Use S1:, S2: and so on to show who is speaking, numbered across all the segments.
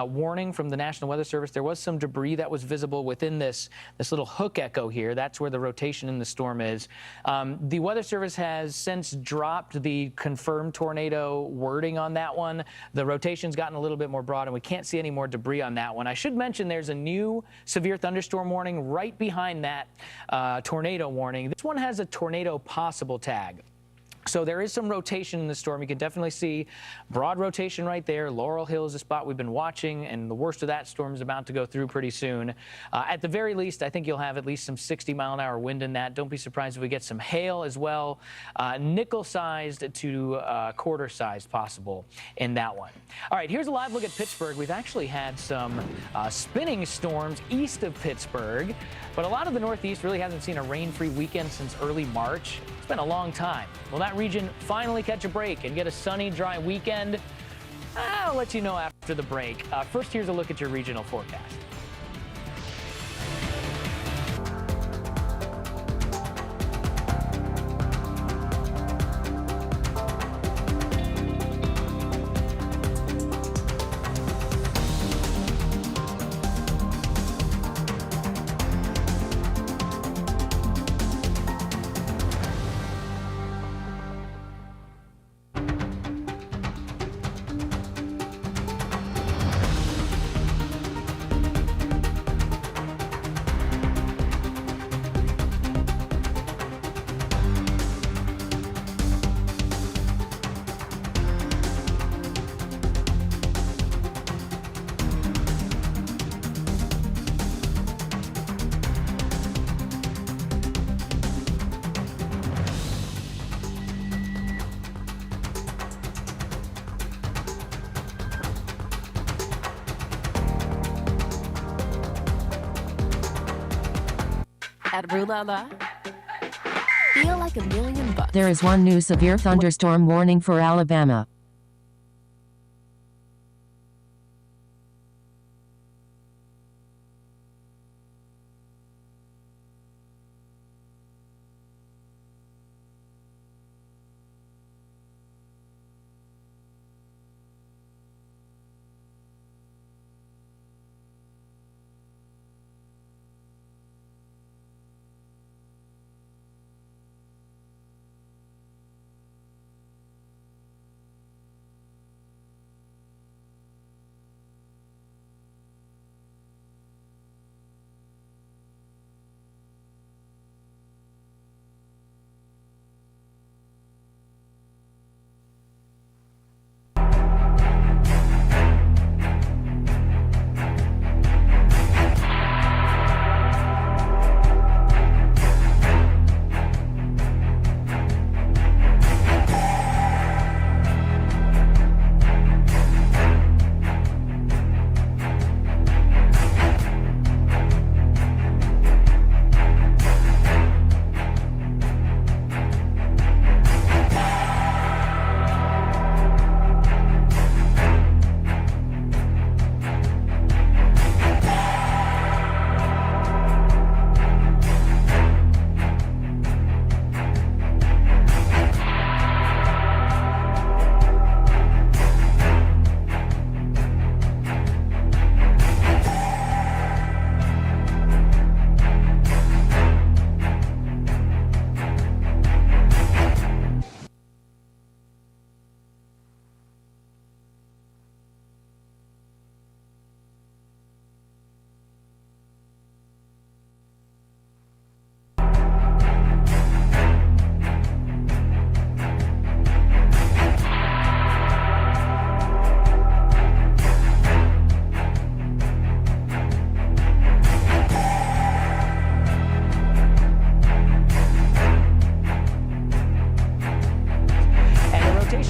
S1: warning from the National Weather Service. There was some debris that was visible within this little hook echo here. That's where the rotation in the storm is. The Weather Service has since dropped the confirmed tornado wording on that one. The rotation's gotten a little bit more broad, and we can't see any more debris on that one. I should mention there's a new severe thunderstorm warning right behind that tornado warning. This one has a tornado possible tag. So there is some rotation in the storm. You can definitely see broad rotation right there. Laurel Hill is a spot we've been watching, and the worst of that storm is about to go through pretty soon. At the very least, I think you'll have at least some 60-mile-an-hour wind in that. Don't be surprised if we get some hail as well. Nickel-sized to quarter-sized possible in that one. All right, here's a live look at Pittsburgh. We've actually had some spinning storms east of Pittsburgh, but a lot of the Northeast really hasn't seen a rain-free weekend since early March. It's been a long time. Will that region finally catch a break and get a sunny, dry weekend? I'll let you know after the break. First, here's a look at your regional forecast.
S2: At Rue La La, feel like $1,000,000.
S3: There is one new severe thunderstorm warning for Alabama.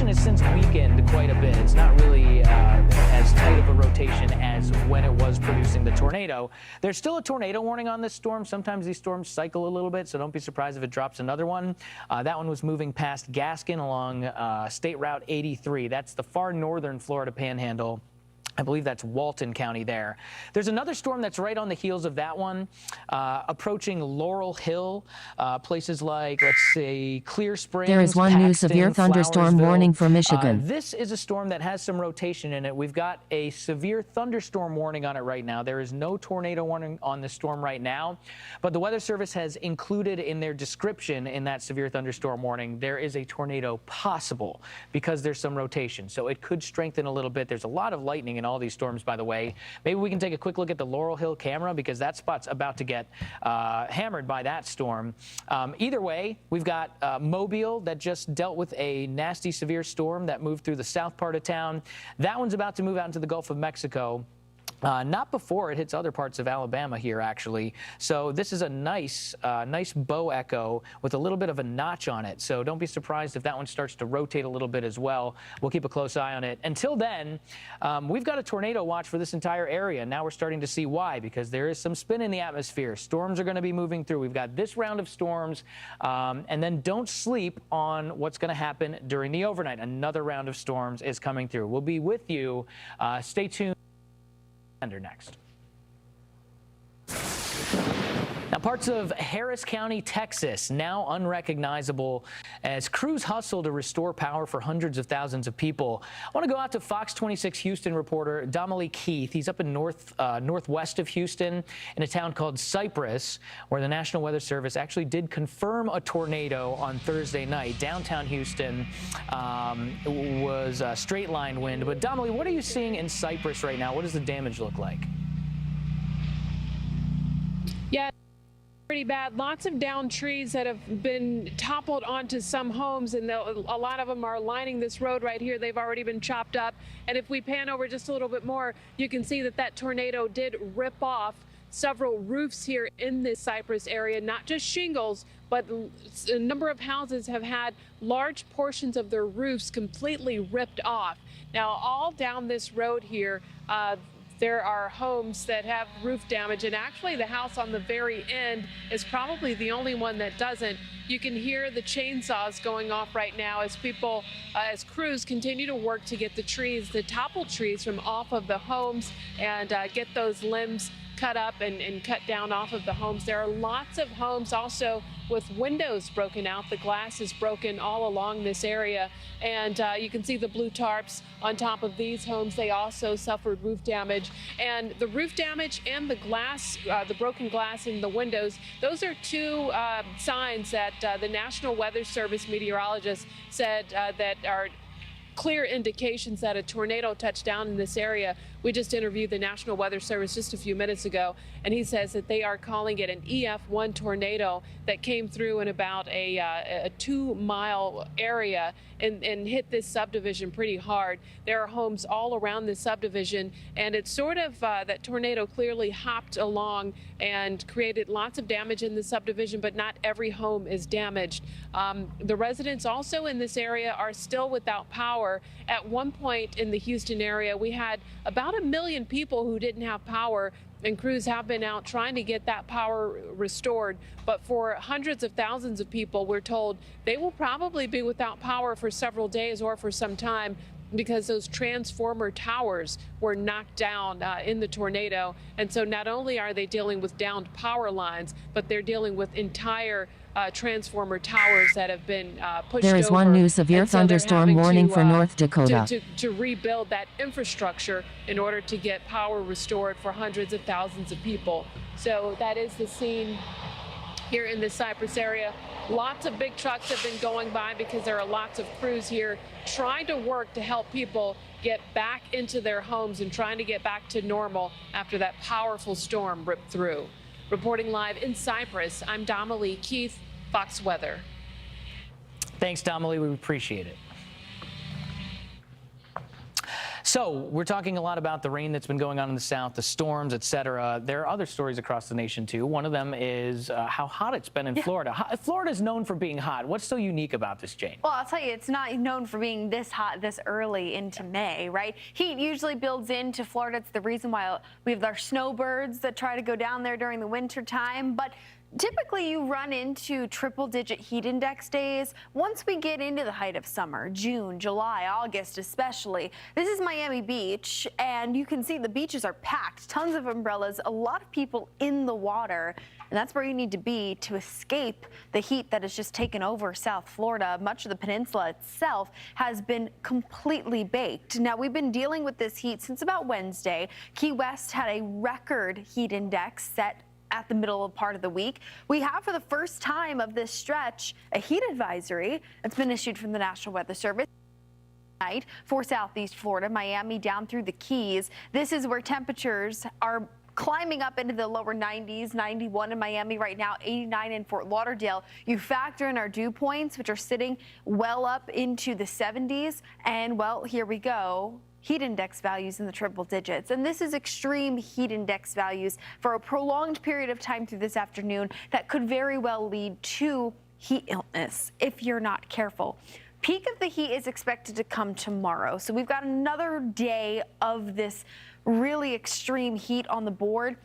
S1: Has since weakened quite a bit. It's not really as tight of a rotation as when it was producing the tornado. There's still a tornado warning on this storm. Sometimes these storms cycle a little bit, so don't be surprised if it drops another one. That one was moving past Gaskin along State Route 83. That's the far northern Florida panhandle. I believe that's Walton County there. There's another storm that's right on the heels of that one, approaching Laurel Hill, places like, let's say, Clear Springs.
S3: There is one new
S1: Paxton,
S3: severe thunderstorm
S1: Flowersville.
S3: warning for Michigan.
S1: This is a storm that has some rotation in it. We've got a severe thunderstorm warning on it right now. There is no tornado warning on the storm right now, but the Weather Service has included in their description in that severe thunderstorm warning, there is a tornado possible because there's some rotation. So it could strengthen a little bit. There's a lot of lightning in all these storms, by the way. Maybe we can take a quick look at the Laurel Hill camera because that spot's about to get hammered by that storm. Either way, we've got Mobile that just dealt with a nasty severe storm that moved through the south part of town. That one's about to move out into the Gulf of Mexico. Not before it hits other parts of Alabama here, actually. So this is a nice bow echo with a little bit of a notch on it. So don't be surprised if that one starts to rotate a little bit as well. We'll keep a close eye on it. Until then, we've got a tornado watch for this entire area. Now we're starting to see why, because there is some spin in the atmosphere. Storms are going to be moving through. We've got this round of storms, and then don't sleep on what's going to happen during the overnight. Another round of storms is coming through. We'll be with you. Stay tuned. Next. Now, parts of Harris County, Texas, now unrecognizable as crews hustle to restore power for hundreds of thousands of people. I want to go out to Fox 26 Houston reporter Damali Keith. He's up in northwest of Houston in a town called Cypress, where the National Weather Service actually did confirm a tornado on Thursday night. Downtown Houston was a straight line wind. But Damali, what are you seeing in Cypress right now? What does the damage look like?
S4: Yeah. Pretty bad. Lots of downed trees that have been toppled onto some homes, and a lot of them are lining this road right here. They've already been chopped up. And if we pan over just a little bit more, you can see that tornado did rip off several roofs here in this Cypress area, not just shingles, but a number of houses have had large portions of their roofs completely ripped off. Now, all down this road here, there are homes that have roof damage, and actually the house on the very end is probably the only one that doesn't. You can hear the chainsaws going off right now as people, as crews continue to work to get the toppled trees from off of the homes and get those limbs cut up and cut down off of the homes. There are lots of homes also with windows broken out. The glass is broken all along this area, and you can see the blue tarps on top of these homes. They also suffered roof damage, and the roof damage and the glass, the broken glass in the windows, those are two signs that the National Weather Service meteorologists said that are clear indications that a tornado touched down in this area. We just interviewed the National Weather Service just a few minutes ago, and he says that they are calling it an EF1 tornado that came through in about a 2-mile area and hit this subdivision pretty hard. There are homes all around this subdivision, and it's sort of that tornado clearly hopped along and created lots of damage in the subdivision, but not every home is damaged. The residents also in this area are still without power. At one point in the Houston area, we had about 1 million people who didn't have power, and crews have been out trying to get that power restored. But for hundreds of thousands of people, we're told they will probably be without power for several days or for some time, because those transformer towers were knocked down in the tornado. And so not only are they dealing with downed power lines, but they're dealing with entire transformer towers that have been pushed over.
S3: There is one new severe thunderstorm warning for North Dakota.
S4: To rebuild that infrastructure in order to get power restored for hundreds of thousands of people. So that is the scene here in the Cypress area. Lots of big trucks have been going by because there are lots of crews here trying to work to help people get back into their homes and trying to get back to normal after that powerful storm ripped through. Reporting live in Cypress, I'm Damali Keith, Fox Weather.
S1: Thanks, Damali. We appreciate it. So we're talking a lot about the rain that's been going on in the south, the storms, et cetera. There are other stories across the nation, too. One of them is how hot it's been in Florida. Florida's known for being hot. What's so unique about this, Jane?
S5: Well, I'll tell you, it's not known for being this hot this early into May, right? Heat usually builds into Florida. It's the reason why we have our snowbirds that try to go down there during the winter time. But Typically, you run into triple-digit heat index days once we get into the height of summer, June, July, August especially. This is Miami Beach, and you can see the beaches are packed, tons of umbrellas, a lot of people in the water, and that's where you need to be to escape the heat that has just taken over South Florida. Much of the peninsula itself has been completely baked. Now, we've been dealing with this heat since about Wednesday. Key West had a record heat index set at the middle part of the week. We have, for the first time of this stretch, a heat advisory that's been issued from the National Weather Service tonight for Southeast Florida, Miami down through the Keys. This is where temperatures are climbing up into the lower 90s, 91 in Miami right now, 89 in Fort Lauderdale. You factor in our dew points, which are sitting well up into the 70s, and well, here we go. Heat index values in the triple digits. And this is extreme heat index values for a prolonged period of time through this afternoon that could very well lead to heat illness if you're not careful. Peak of the heat is expected to come tomorrow. So we've got another day of this really extreme heat on the board.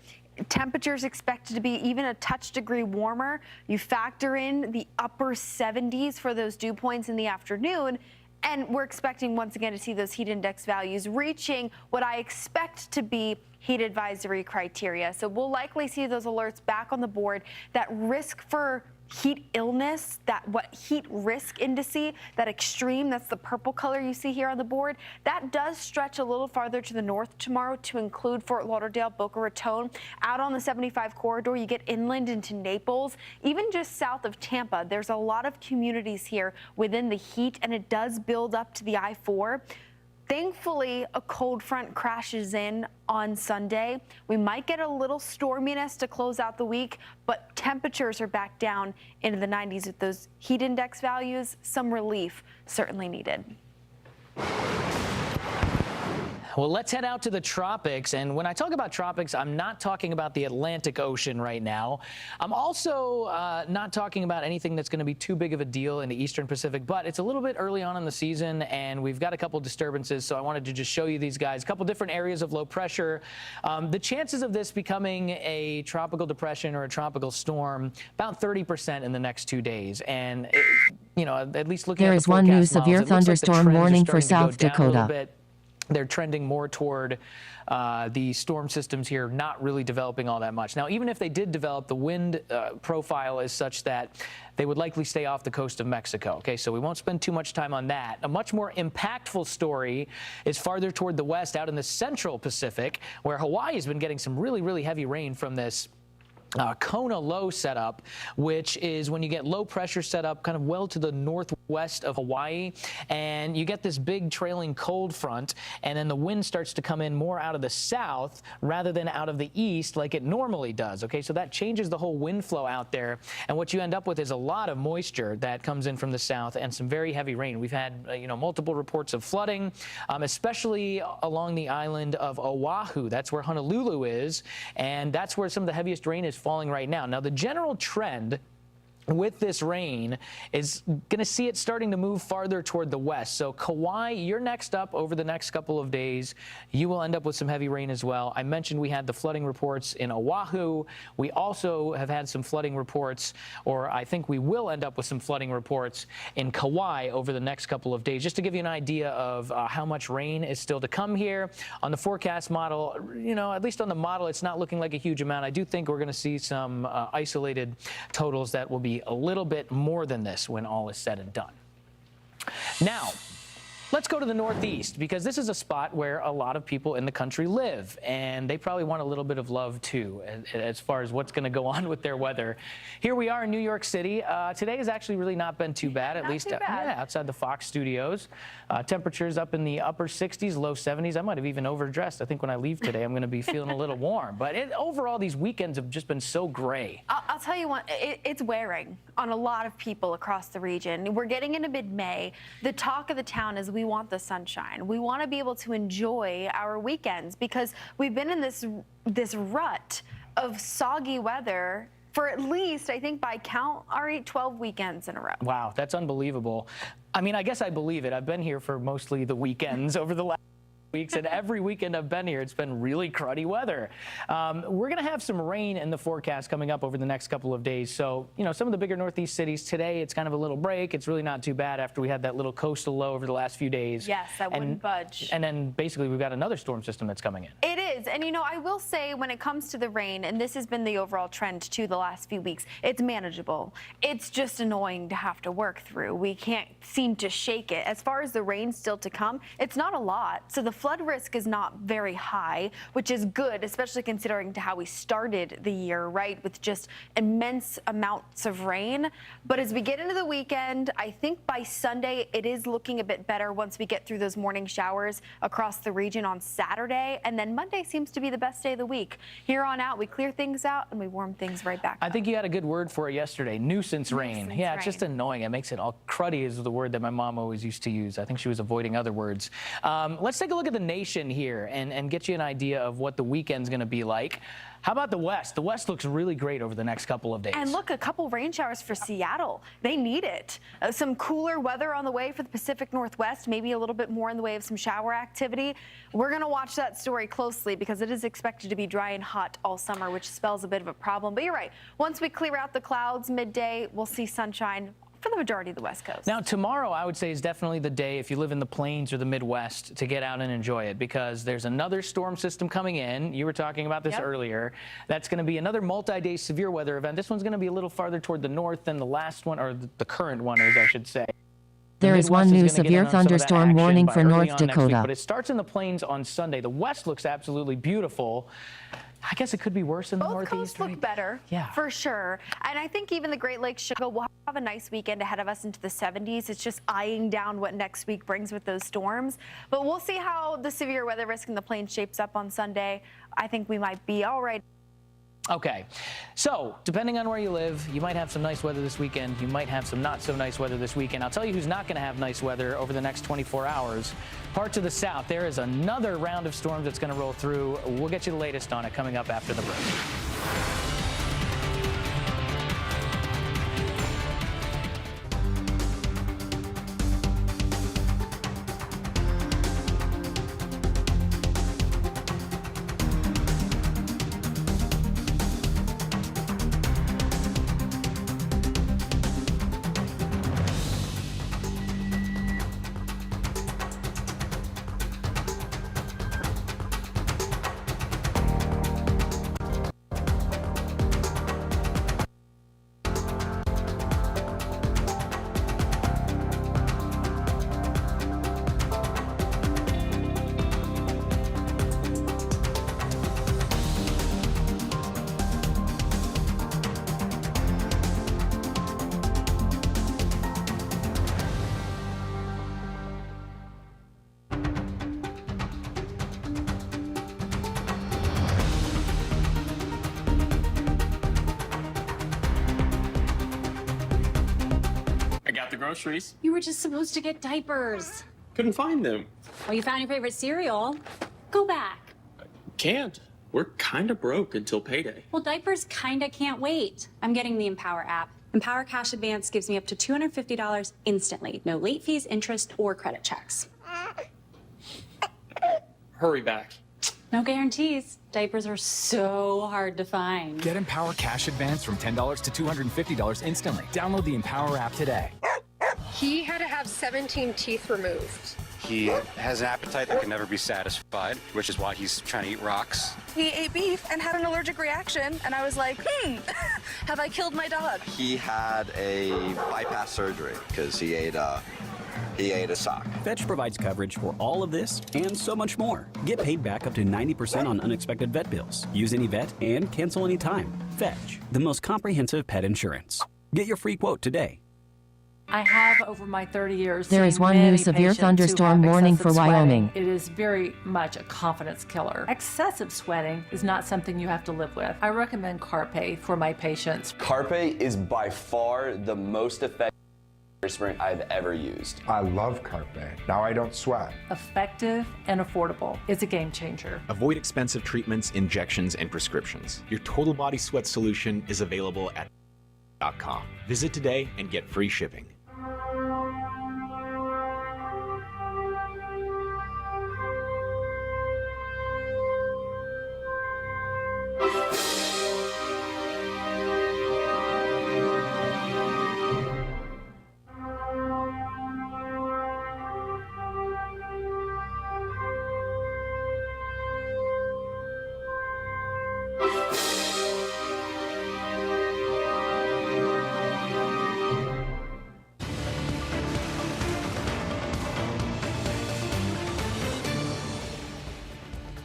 S5: Temperatures expected to be even a touch degree warmer. You factor in the upper 70s for those dew points in the afternoon, and we're expecting once again to see those heat index values reaching what I expect to be heat advisory criteria. So we'll likely see those alerts back on the board. That risk for heat illness, that what heat risk indice, that extreme, that's the purple color you see here on the board, that does stretch a little farther to the north tomorrow to include Fort Lauderdale, Boca Raton. Out on the 75 corridor, you get inland into Naples, even just south of Tampa. There's a lot of communities here within the heat, and it does build up to the I-4. Thankfully, a cold front crashes in on Sunday. We might get a little storminess to close out the week, but temperatures are back down into the 90s with those heat index values. Some relief certainly needed.
S1: Well, let's head out to the tropics. And when I talk about tropics, I'm not talking about the Atlantic Ocean right now. I'm also not talking about anything that's going to be too big of a deal in the Eastern Pacific, but it's a little bit early on in the season, and we've got a couple disturbances, so I wanted to just show you these guys. A couple different areas of low pressure. The chances of this becoming a tropical depression or a tropical storm, about 30% in the next 2 days. And, you know, at least looking
S3: There
S1: at
S3: is
S1: the
S3: one new
S1: forecast models,
S3: severe
S1: it looks like the
S3: thunderstorm
S1: trends are
S3: warning for
S1: starting to go
S3: South
S1: down a little
S3: Dakota.
S1: bit. They're trending more toward the storm systems here not really developing all that much. Now, even if they did develop, the wind profile is such that they would likely stay off the coast of Mexico. Okay, so we won't spend too much time on that. A much more impactful story is farther toward the west, out in the central Pacific, where Hawaii has been getting some really, really heavy rain from this Kona low setup, which is when you get low pressure set up kind of well to the northwest of Hawaii, and you get this big trailing cold front, and then the wind starts to come in more out of the south rather than out of the east like it normally does. Okay, so that changes the whole wind flow out there, and what you end up with is a lot of moisture that comes in from the south and some very heavy rain. We've had multiple reports of flooding, especially along the island of Oahu. That's where Honolulu is, and that's where some of the heaviest rain is falling right now. Now, the general trend with this rain is going to see it starting to move farther toward the west. So Kauai, you're next up over the next couple of days. You will end up with some heavy rain as well. I mentioned we had the flooding reports in Oahu. We also have had some flooding reports, or I think we will end up with some flooding reports in Kauai over the next couple of days, just to give you an idea of how much rain is still to come here. On the forecast model, at least on the model, it's not looking like a huge amount. I do think we're going to see some isolated totals that will be a little bit more than this when all is said and done. Now, let's go to the Northeast, because this is a spot where a lot of people in the country live, and they probably want a little bit of love too, as far as what's going to go on with their weather. Here we are in New York City. Today has actually really not been too bad, at least outside the Fox studios. Temperatures up in the upper 60s, low 70s. I might have even overdressed. I think when I leave today, I'm going to be feeling a little warm. But overall, these weekends have just been so gray.
S5: I'll tell you what, it's wearing on a lot of people across the region. We're getting into mid-May. The talk of the town is we want the sunshine. We want to be able to enjoy our weekends, because we've been in this rut of soggy weather for at least, I think by count, 12 weekends in a row.
S1: Wow, that's unbelievable. I mean, I guess I believe it. I've been here for mostly the weekends over the last weeks, and every weekend I've been here, it's been really cruddy weather. We're going to have some rain in the forecast coming up over the next couple of days. So, some of the bigger Northeast cities today, it's kind of a little break. It's really not too bad after we had that little coastal low over the last few days.
S5: Yes, that wouldn't budge.
S1: And then basically we've got another storm system that's coming in.
S5: It is. And, I will say when it comes to the rain, and this has been the overall trend too the last few weeks, it's manageable. It's just annoying to have to work through. We can't seem to shake it. As far as the rain still to come, it's not a lot. So the flood risk is not very high, which is good, especially considering to how we started the year, right, with just immense amounts of rain. But as we get into the weekend, I think by Sunday it is looking a bit better once we get through those morning showers across the region on Saturday. And then Monday seems to be the best day of the week. Here on out, we clear things out and we warm things right back up.
S1: I think you had a good word for it yesterday, nuisance rain. Yeah, it's just annoying. It makes it all cruddy is the word that my mom always used to use. I think she was avoiding other words. Let's take a look at the nation here and get you an idea of what the weekend's going to be like. How about the West? The West looks really great over the next couple of days.
S5: And look, a couple rain showers for Seattle. They need it. Some cooler weather on the way for the Pacific Northwest, maybe a little bit more in the way of some shower activity. We're going to watch that story closely because it is expected to be dry and hot all summer, which spells a bit of a problem. But you're right. Once we clear out the clouds midday, we'll see sunshine for the majority of the West Coast.
S1: Now, tomorrow, I would say, is definitely the day, if you live in the Plains or the Midwest, to get out and enjoy it, because there's another storm system coming in. You were talking about this earlier. That's going to be another multi-day severe weather event. This one's going to be a little farther toward the north than the last one, or the current one is, I should say.
S3: There is one new severe thunderstorm warning for North Dakota.
S1: But it starts in the Plains on Sunday. The West looks absolutely beautiful. I guess it could be worse in the Northeast.
S5: Both coasts look better, for sure. And I think even the Great Lakes will have a nice weekend ahead of us into the 70s. It's just eyeing down what next week brings with those storms. But we'll see how the severe weather risk in the Plains shapes up on Sunday. I think we might be all right.
S1: Okay, so depending on where you live, you might have some nice weather this weekend. You might have some not so nice weather this weekend. I'll tell you who's not going to have nice weather over the next 24 hours. Parts of the south, there is another round of storms that's going to roll through. We'll get you the latest on it coming up after the break.
S6: Groceries.
S7: You were just supposed to get diapers.
S6: Couldn't find them.
S7: Well, you found your favorite cereal. Go back.
S6: Can't. We're kind of broke until payday.
S7: Well, diapers kinda can't wait. I'm getting the Empower app. Empower Cash Advance gives me up to $250 instantly. No late fees, interest, or credit checks.
S6: Hurry back.
S7: No guarantees. Diapers are so hard to find.
S8: Get Empower Cash Advance from $10 to $250 instantly. Download the Empower app today.
S9: He had to have 17 teeth removed.
S10: He has an appetite that can never be satisfied, which is why he's trying to eat rocks.
S11: He ate beef and had an allergic reaction, and I was like, have I killed my dog?
S12: He had a bypass surgery because he ate a sock.
S13: Fetch provides coverage for all of this and so much more. Get paid back up to 90% on unexpected vet bills. Use any vet and cancel anytime. Fetch, the most comprehensive pet insurance. Get your free quote today.
S14: I have, over my 30 years,
S3: there is one new severe thunderstorm warning for Wyoming.
S14: It is very much a confidence killer. Excessive sweating is not something you have to live with. I recommend Carpe for my patients.
S15: Carpe is by far the most effective spray I've ever used.
S16: I love Carpe. Now I don't sweat.
S14: Effective and affordable. It's a game changer.
S17: Avoid expensive treatments, injections, and prescriptions. Your total body sweat solution is available at .com. Visit today and get free shipping.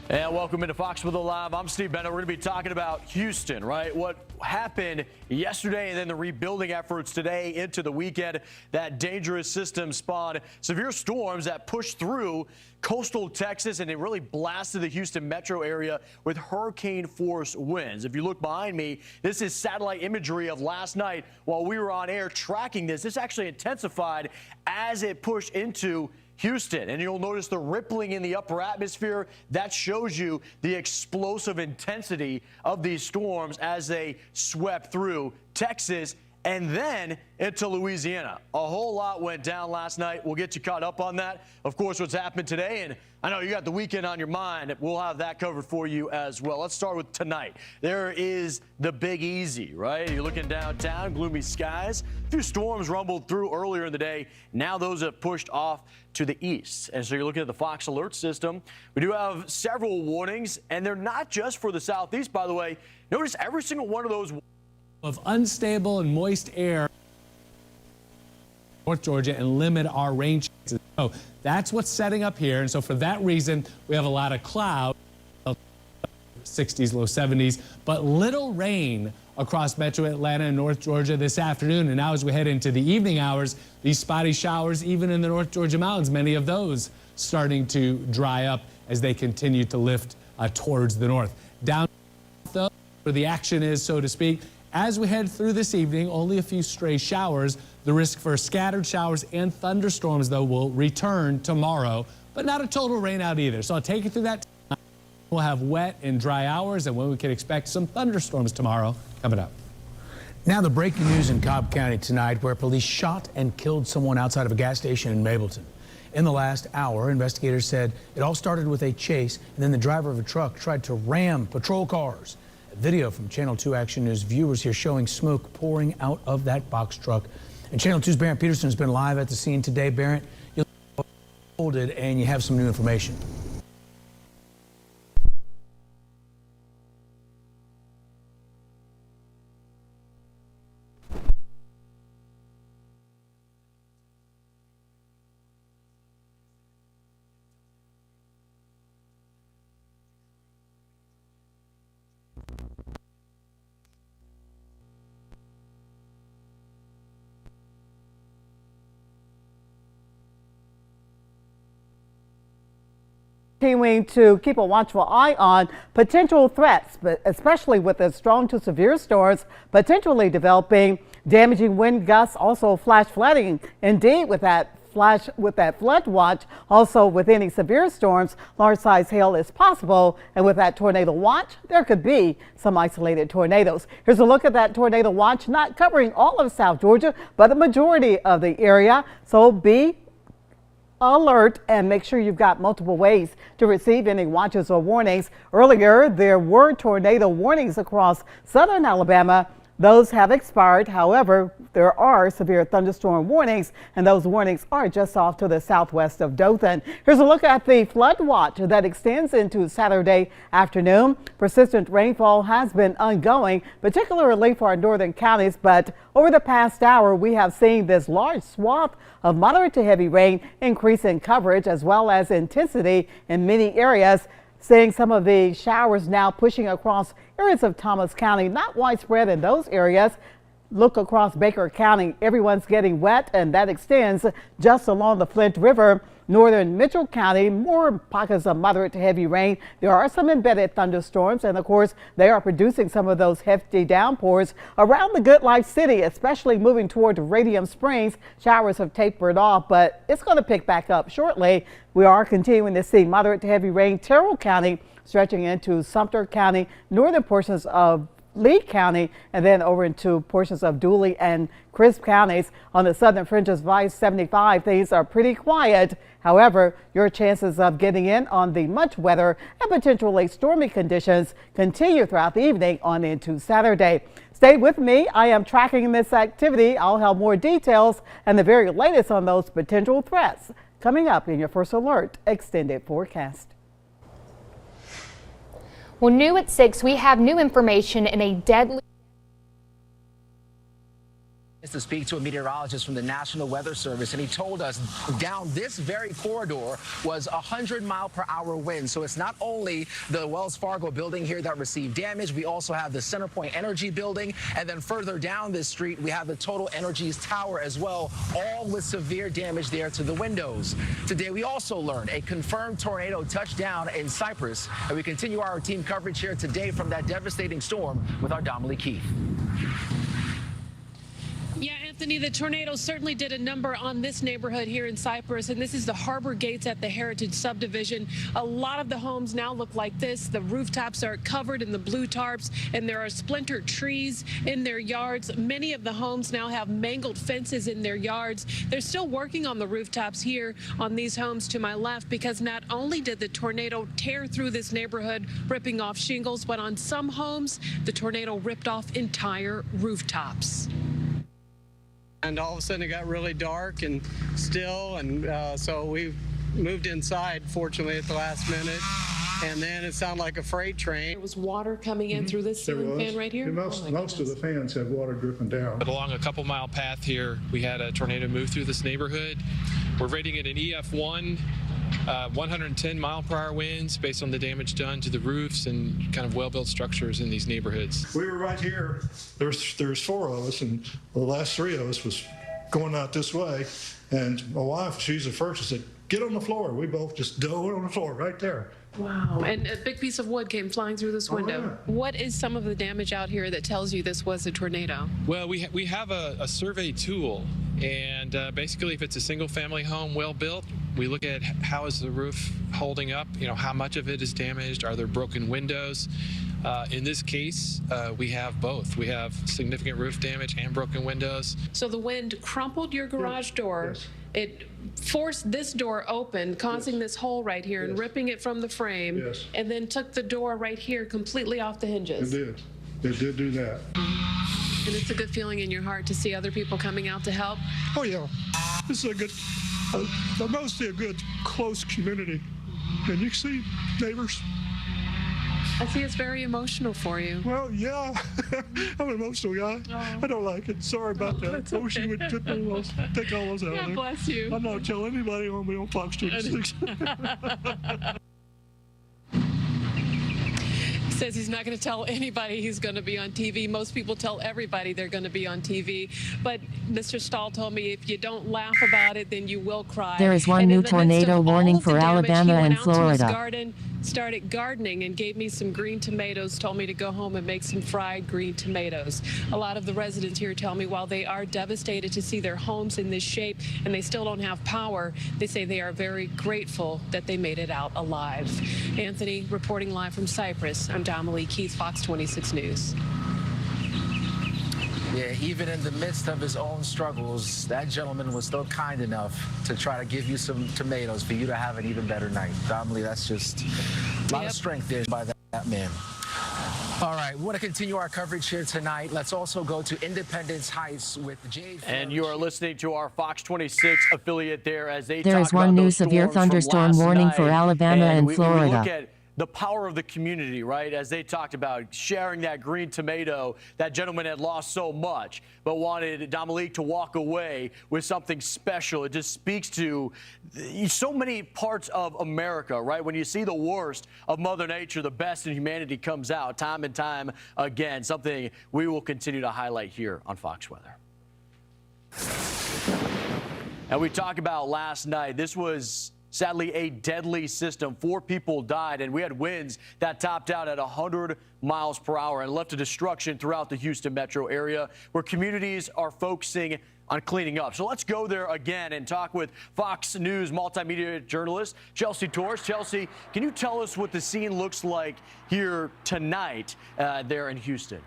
S18: And welcome into Fox Weather Live. I'm Steve Bennett. We're going to be talking about Houston, right? What happened yesterday and then the rebuilding efforts today into the weekend. That dangerous system spawned severe storms that pushed through coastal Texas, and it really blasted the Houston metro area with hurricane force winds. If you look behind me, this is satellite imagery of last night while we were on air tracking this. This actually intensified as it pushed into Houston, and you'll notice the rippling in the upper atmosphere. That shows you the explosive intensity of these storms as they swept through Texas and then into Louisiana. A whole lot went down last night. We'll get you caught up on that. Of course, what's happened today, and I know you got the weekend on your mind. We'll have that covered for you as well. Let's start with tonight. There is the Big Easy, right? You're looking downtown, gloomy skies. A few storms rumbled through earlier in the day. Now those have pushed off to the east. And so you're looking at the Fox Alert System. We do have several warnings, and they're not just for the southeast, by the way. Notice every single one of those
S19: of unstable and moist air North Georgia and limit our rain chances. So that's what's setting up here. And so for that reason, we have a lot of cloud, 60s, low 70s, but little rain across metro Atlanta and North Georgia this afternoon. And now as we head into the evening hours, these spotty showers, even in the North Georgia mountains, many of those starting to dry up as they continue to lift towards the north. Down though, where the action is, so to speak, as we head through this evening, only a few stray showers. The risk for scattered showers and thunderstorms, though, will return tomorrow, but not a total rain out either. So I'll take you through that. We'll have wet and dry hours, and when we can expect some thunderstorms tomorrow coming up.
S20: Now the breaking news in Cobb County tonight, where police shot and killed someone outside of a gas station in Mableton. In the last hour, investigators said it all started with a chase, and then the driver of a truck tried to ram patrol cars. Video from Channel 2 Action News viewers here showing smoke pouring out of that box truck. And Channel 2's Barrett Peterson has been live at the scene today. Barrett, you folded and you have some new information.
S21: Continuing to keep a watchful eye on potential threats, but especially with the strong to severe storms potentially developing, damaging wind gusts, also flash flooding. Indeed, with that flood watch, also with any severe storms, large size hail is possible, and with that tornado watch, there could be some isolated tornadoes. Here's a look at that tornado watch, not covering all of South Georgia, but the majority of the area. So be alert and make sure you've got multiple ways to receive any watches or warnings. Earlier, there were tornado warnings across southern Alabama. Those have expired. However, there are severe thunderstorm warnings, and those warnings are just off to the southwest of Dothan. Here's a look at the flood watch that extends into Saturday afternoon. Persistent rainfall has been ongoing, particularly for our northern counties, but over the past hour, we have seen this large swath of moderate to heavy rain increase in coverage as well as intensity in many areas. Seeing some of the showers now pushing across areas of Thomas County, not widespread in those areas. Look across Baker County, everyone's getting wet, and that extends just along the Flint River. Northern Mitchell County, more pockets of moderate to heavy rain. There are some embedded thunderstorms, and of course, they are producing some of those hefty downpours around the Good Life City, especially moving toward Radium Springs. Showers have tapered off, but it's going to pick back up shortly. We are continuing to see moderate to heavy rain. Terrell County stretching into Sumter County, northern portions of Lee County, and then over into portions of Dooley and Crisp counties. On the southern fringes of I-75, things are pretty quiet. However, your chances of getting in on the much weather and potentially stormy conditions continue throughout the evening on into Saturday. Stay with me. I am tracking this activity. I'll have more details and the very latest on those potential threats coming up in your First Alert Extended Forecast.
S22: Well, new at 6, we have new information in a deadly
S2: To speak to a meteorologist from the National Weather Service, and he told us down this very corridor was 100-mile-per-hour wind. So it's not only the Wells Fargo building here that received damage, we also have the CenterPoint Energy building, and then further down this street, we have the Total Energies Tower as well, all with severe damage there to the windows. Today, we also learned a confirmed tornado touched down in Cypress, and we continue our team coverage here today from that devastating storm with our Dominique Keith.
S4: Yeah, Anthony, the tornado certainly did a number on this neighborhood here in Cypress, and this is the Harbor Gates at the Heritage Subdivision. A lot of the homes now look like this. The rooftops are covered in the blue tarps, and there are splintered trees in their yards. Many of the homes now have mangled fences in their yards. They're still working on the rooftops here on these homes to my left, because not only did the tornado tear through this neighborhood, ripping off shingles, but on some homes, the tornado ripped off entire rooftops.
S22: And all of a sudden it got really dark and still, and so we moved inside, fortunately, at the last minute. And then it sounded like a freight train.
S4: There was water coming in through this ceiling fan right here?
S23: Most of the fans had water dripping down.
S24: But along a couple-mile path here, we had a tornado move through this neighborhood. We're rating it an EF1. 110-mile-per-hour winds based on the damage done to the roofs and kind of well-built structures in these neighborhoods.
S23: We were right here. There's four of us, and the last three of us was going out this way. And my wife, she's the first, she said, "Get on the floor." We both just dove on the floor right there.
S4: Wow. And a big piece of wood came flying through this window.
S23: Yeah.
S4: What is some of the damage out here that tells you this was a tornado?
S24: Well, we have a survey tool, and basically if it's a single-family home well built, we look at how is the roof holding up, how much of it is damaged, are there broken windows. In this case, we have both. We have significant roof damage and broken windows.
S4: So the wind crumpled your garage door.
S23: Yes.
S4: It forced this door open, causing this hole right here and ripping it from the frame, and then took the door right here completely off the hinges.
S23: It did. It did do that.
S4: And it's a good feeling in your heart to see other people coming out to help.
S23: Oh, yeah. This is a good, mostly a good, close community. And you see neighbors.
S4: I see it's very emotional for you.
S23: Well, yeah. I'm an emotional guy.
S4: Oh.
S23: I don't like it. Sorry about that. I wish you would take all those out of there.
S4: God bless you.
S23: I'm not telling anybody on me on Fox 26.
S4: He says he's not going to tell anybody he's going to be on TV. Most people tell everybody they're going to be on TV. But Mr. Stahl told me if you don't laugh about it, then you will cry.
S3: There is one
S4: And
S3: new
S4: in the midst of
S3: tornado
S4: all
S3: warning
S4: of the
S3: for
S4: damage,
S3: Alabama
S4: he went
S3: and
S4: out to his
S3: Florida.
S4: garden, started gardening, and gave me some green tomatoes, told me to go home and make some fried green tomatoes. A lot of the residents here tell me while they are devastated to see their homes in this shape and they still don't have power, they say they are very grateful that they made it out alive. Anthony, reporting live from Cypress, I'm Dominique Keith, Fox 26 News.
S2: Yeah, even in the midst of his own struggles, that gentleman was still kind enough to try to give you some tomatoes for you to have an even better night. Dominique, that's just a lot of strength there by that man. All right, we want to continue our coverage here tonight. Let's also go to Independence Heights with Jade.
S18: And you are listening to our Fox 26 affiliate there as they
S3: There
S18: talk
S3: is one
S18: about
S3: new
S18: those
S3: severe
S18: storms from
S3: thunderstorm
S18: last
S3: warning for
S18: night.
S3: Alabama and
S18: we
S3: Florida.
S18: look at the power of the community, right? As they talked about sharing that green tomato, that gentleman had lost so much, but wanted Dominique to walk away with something special. It just speaks to so many parts of America, right? When you see the worst of Mother Nature, the best in humanity comes out time and time again, something we will continue to highlight here on Fox Weather. And we talked about last night, this was sadly a deadly system. 4 people died, and we had winds that topped out at 100 miles per hour and left a destruction throughout the Houston metro area where communities are focusing on cleaning up. So let's go there again and talk with Fox News multimedia journalist Chelsea Torres. Chelsea, can you tell us what the scene looks like here tonight there in Houston?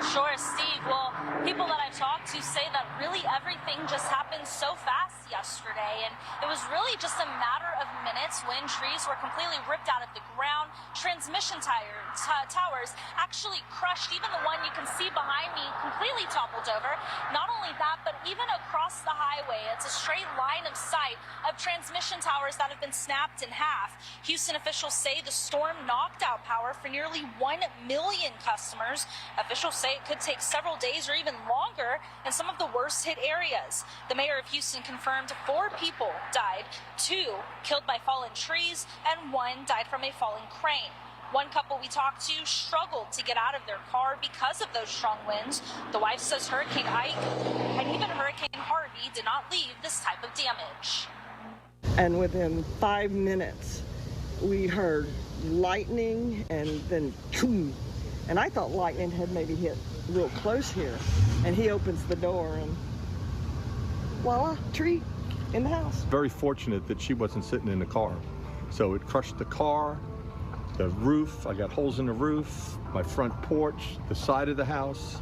S25: Sure, Steve. Well, people that I've talked to say that really everything just happened so fast yesterday, and it was really just a matter of minutes when trees were completely ripped out of the ground. Transmission towers actually crushed. Even the one you can see behind me completely toppled over. Not only that, but even across the highway, it's a straight line of sight of transmission towers that have been snapped in half. Houston officials say the storm knocked out power for nearly 1 million customers. Officials say say it could take several days or even longer in some of the worst hit areas. The mayor of Houston confirmed 4 people died, 2 killed by fallen trees, and 1 died from a falling crane. One couple we talked to struggled to get out of their car because of those strong winds. The wife says Hurricane Ike and even Hurricane Harvey did not leave this type of damage.
S1: And within 5 minutes, we heard lightning and then boom. And I thought lightning had maybe hit real close here. And he opens the door and voila, tree in the house.
S5: Very fortunate that she wasn't sitting in the car. So it crushed the car, the roof. I got holes in the roof, my front porch, the side of the house,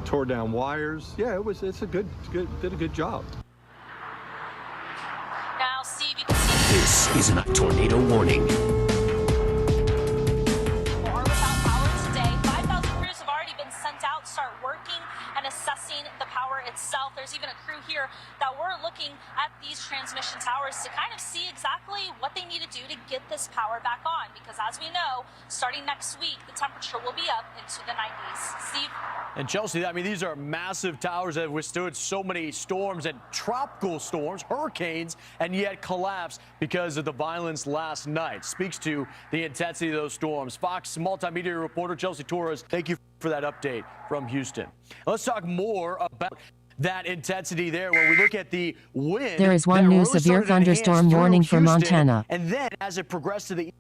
S5: tore down wires. Yeah, it's a good, did a good job.
S25: Now, Steve, you can see
S6: This isn't a tornado warning.
S25: people are without power today. 5,000 crews have already been sent out, start working and assessing the power itself. There's even a crew here that we're looking at these transmission towers to kind of see exactly what they need to do to get this power back on. Because as we know, starting next week, the temperature will be up into the 90s. Steve?
S18: And Chelsea, I mean, these are massive towers that have withstood so many storms and tropical storms, hurricanes, and yet collapsed because of the violence last night. Speaks to the intensity of those storms. Fox multimedia reporter Chelsea Torres, thank you for that update from Houston. Let's talk more about that intensity there when we look at the wind.
S3: There is one new severe thunderstorm warning for Montana.
S18: And then as it progressed to the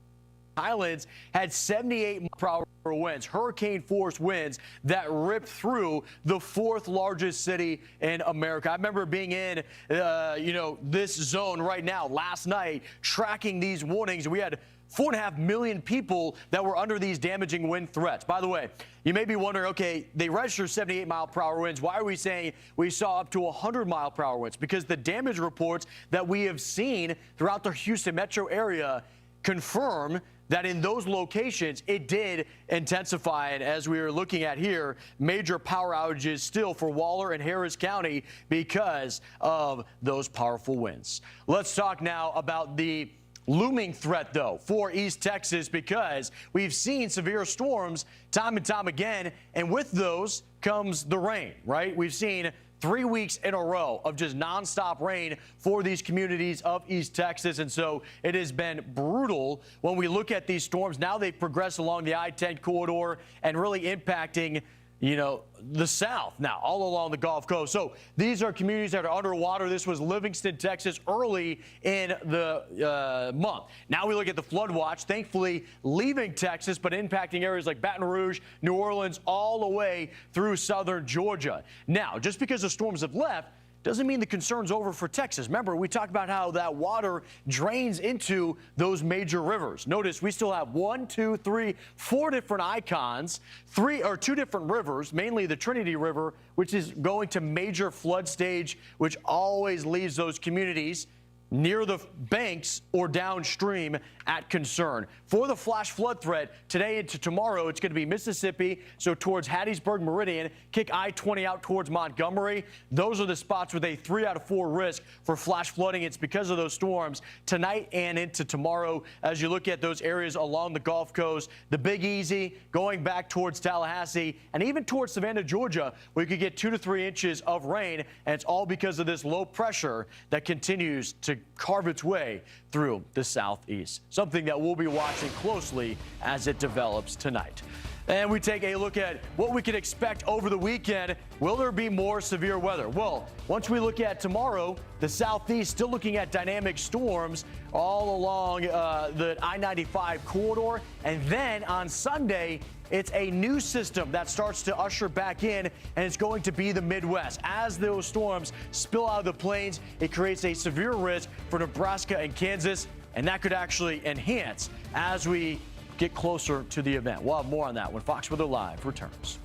S18: Highlands, had 78 mile per hour winds, hurricane force winds that ripped through the 4th largest city in America. I remember being in, this zone right now last night, tracking these warnings. We had 4.5 million people that were under these damaging wind threats. By the way, you may be wondering, okay, they registered 78 mile per hour winds. Why are we saying we saw up to 100 mile per hour winds? Because the damage reports that we have seen throughout the Houston metro area confirm that in those locations, it did intensify. And as we are looking at here, major power outages still for Waller and Harris County because of those powerful winds. Let's talk now about the looming threat, though, for East Texas, because we've seen severe storms time and time again. And with those comes the rain, right? We've seen 3 weeks in a row of just nonstop rain for these communities of East Texas. And so it has been brutal when we look at these storms. Now they've progressed along the I-10 corridor and really impacting, the South now, all along the Gulf Coast. So these are communities that are underwater. This was Livingston, Texas, early in the month. Now we look at the flood watch, thankfully leaving Texas, but impacting areas like Baton Rouge, New Orleans, all the way through southern Georgia. Now, just because the storms have left, doesn't mean the concern's over for Texas. Remember, we talked about how that water drains into those major rivers. Notice we still have 1, 2, 3, 4 different icons, 2 different rivers, mainly the Trinity River, which is going to major flood stage, which always leaves those communities near the banks or downstream at concern. For the flash flood threat today into tomorrow, it's going to be Mississippi, so towards Hattiesburg Meridian, kick I-20 out towards Montgomery. Those are the spots with a 3 out of 4 risk for flash flooding. It's because of those storms tonight and into tomorrow. As you look at those areas along the Gulf Coast, the Big Easy, going back towards Tallahassee, and even towards Savannah, Georgia, where you could get 2 to 3 inches of rain, and it's all because of this low pressure that continues to carve its way through the southeast. Something that we'll be watching closely as it develops tonight. And we take a look at what we can expect over the weekend. Will there be more severe weather? Well, once we look at tomorrow, the southeast still looking at dynamic storms all along the I-95 corridor. And then on Sunday, it's a new system that starts to usher back in, and it's going to be the Midwest. As those storms spill out of the plains, it creates a severe risk for Nebraska and Kansas, and that could actually enhance as we get closer to the event. We'll have more on that when Fox Weather Live returns.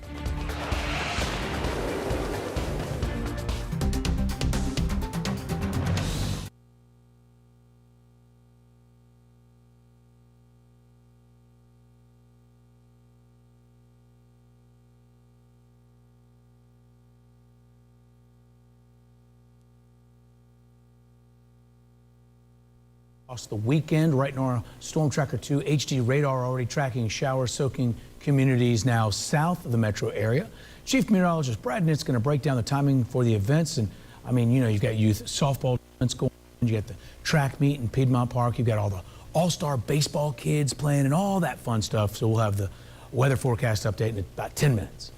S20: Across the weekend, right now, Storm Tracker 2 HD radar already tracking shower-soaking communities now south of the metro area. Chief Meteorologist Brad Nitt's going to break down the timing for the events. And I mean, you know, you've got youth softball events going on, you got the track meet in Piedmont Park, you've got all the all-star baseball kids playing and all that fun stuff. So we'll have the weather forecast update in about 10 minutes.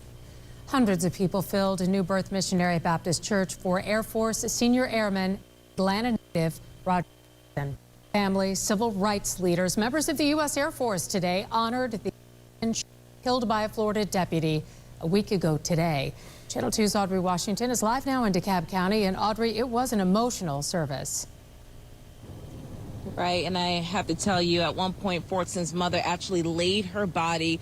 S7: Hundreds of people filled New Birth Missionary Baptist Church for Air Force Senior Airman Atlanta native Roger Fortson. Families, civil rights leaders, members of the U.S. Air Force today honored the man killed by a Florida deputy a week ago today. Channel 2's Audrey Washington is live now in DeKalb County. And Audrey, it was an emotional service.
S8: Right, and I have to tell you, at one point, Fortson's mother actually laid her body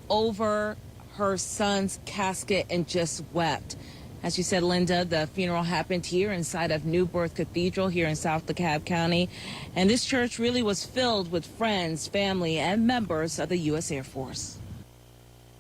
S8: over her son's casket and just wept. As you said, Linda, the funeral happened here inside of New Birth Cathedral here in South DeKalb County. And this church really was filled with friends, family, and members of the U.S. Air Force.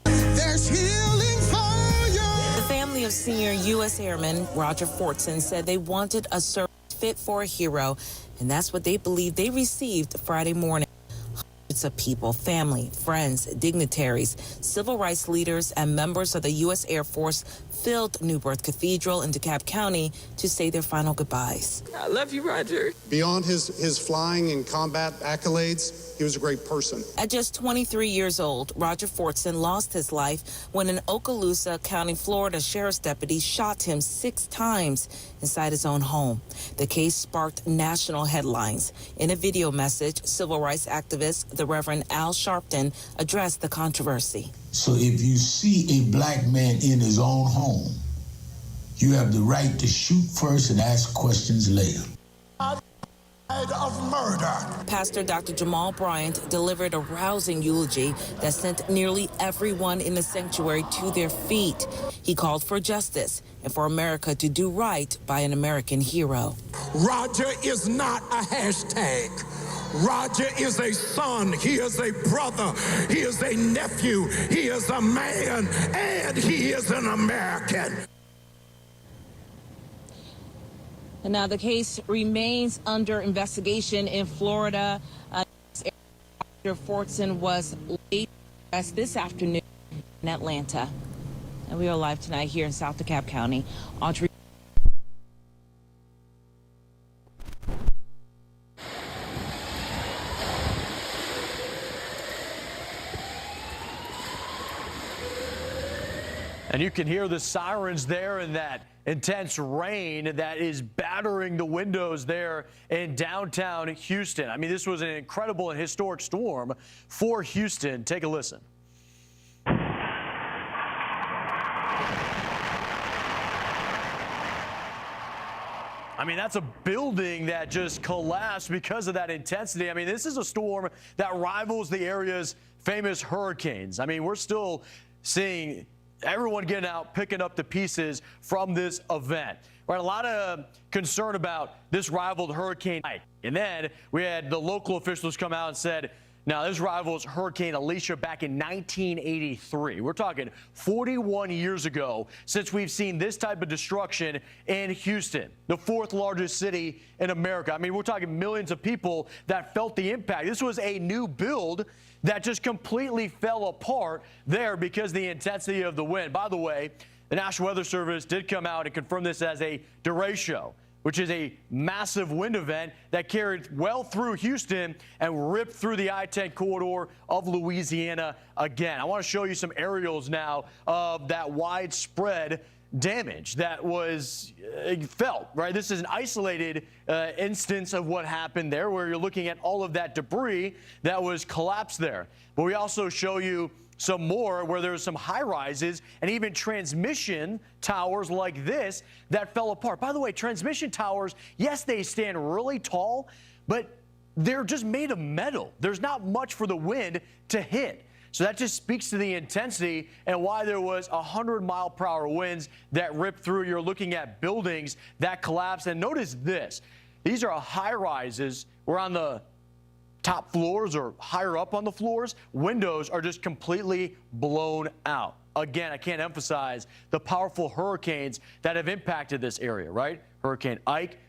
S9: There's healing for you.
S8: The family of senior U.S. Airman Roger Fortson said they wanted a service fit for a hero, and that's what they believe they received Friday morning. Hundreds of people, family, friends, dignitaries, civil rights leaders, and members of the U.S. Air Force filled New Birth Cathedral in DeKalb County to say their final goodbyes.
S9: I love you, Roger. Beyond his flying and combat accolades, he was a great person.
S8: At just 23 years old, Roger Fortson lost his life when an Okaloosa County, Florida sheriff's deputy shot him 6 times inside his own home. The case sparked national headlines. In a video message, civil rights activist, the Reverend Al Sharpton, addressed the controversy.
S10: So if you see a black man in his own home, you have the right to shoot first and ask questions later.
S9: Of murder.
S8: Pastor Dr. Jamal Bryant delivered a rousing eulogy that sent nearly everyone in the sanctuary to their feet. He called for justice and for America to do right by an American hero.
S9: Roger is not a hashtag. Roger is a son, he is a brother, he is a nephew, he is a man, and he is an American.
S8: And now the case remains under investigation in Florida. Dr. Fortson was laid to rest this afternoon in Atlanta. And we are live tonight here in South DeKalb County. Audrey.
S18: And you can hear the sirens there in that intense rain that is battering the windows there in downtown Houston. I mean, this was an incredible and historic storm for Houston. Take a listen. I mean, that's a building that just collapsed because of that intensity. I mean, this is a storm that rivals the area's famous hurricanes. I mean, we're still seeing everyone getting out, picking up the pieces from this event. Right, a lot of concern about this rivaled Hurricane Ike. And then we had the local officials come out and said, now this rivals Hurricane Alicia back in 1983. We're talking 41 years ago since we've seen this type of destruction in Houston, the 4th largest city in America. I mean, we're talking millions of people that felt the impact. This was a new build that just completely fell apart there because of the intensity of the wind. By the way, the National Weather Service did come out and confirm this as a derecho, which is a massive wind event that carried well through Houston and ripped through the I-10 corridor of Louisiana again. I want to show you some aerials now of that widespread damage that was felt, right? This is an isolated instance of what happened there, where you're looking at all of that debris that was collapsed there. But we also show you some more where there's some high rises and even transmission towers like this that fell apart. By the way, transmission towers, yes, they stand really tall, but they're just made of metal. There's not much for the wind to hit. So that just speaks to the intensity and why there was 100-mile-per-hour winds that ripped through. You're looking at buildings that collapsed. And notice this. These are high rises. We're on the top floors or higher up on the floors. Windows are just completely blown out. Again, I can't emphasize the powerful hurricanes that have impacted this area, right? Hurricane Ike,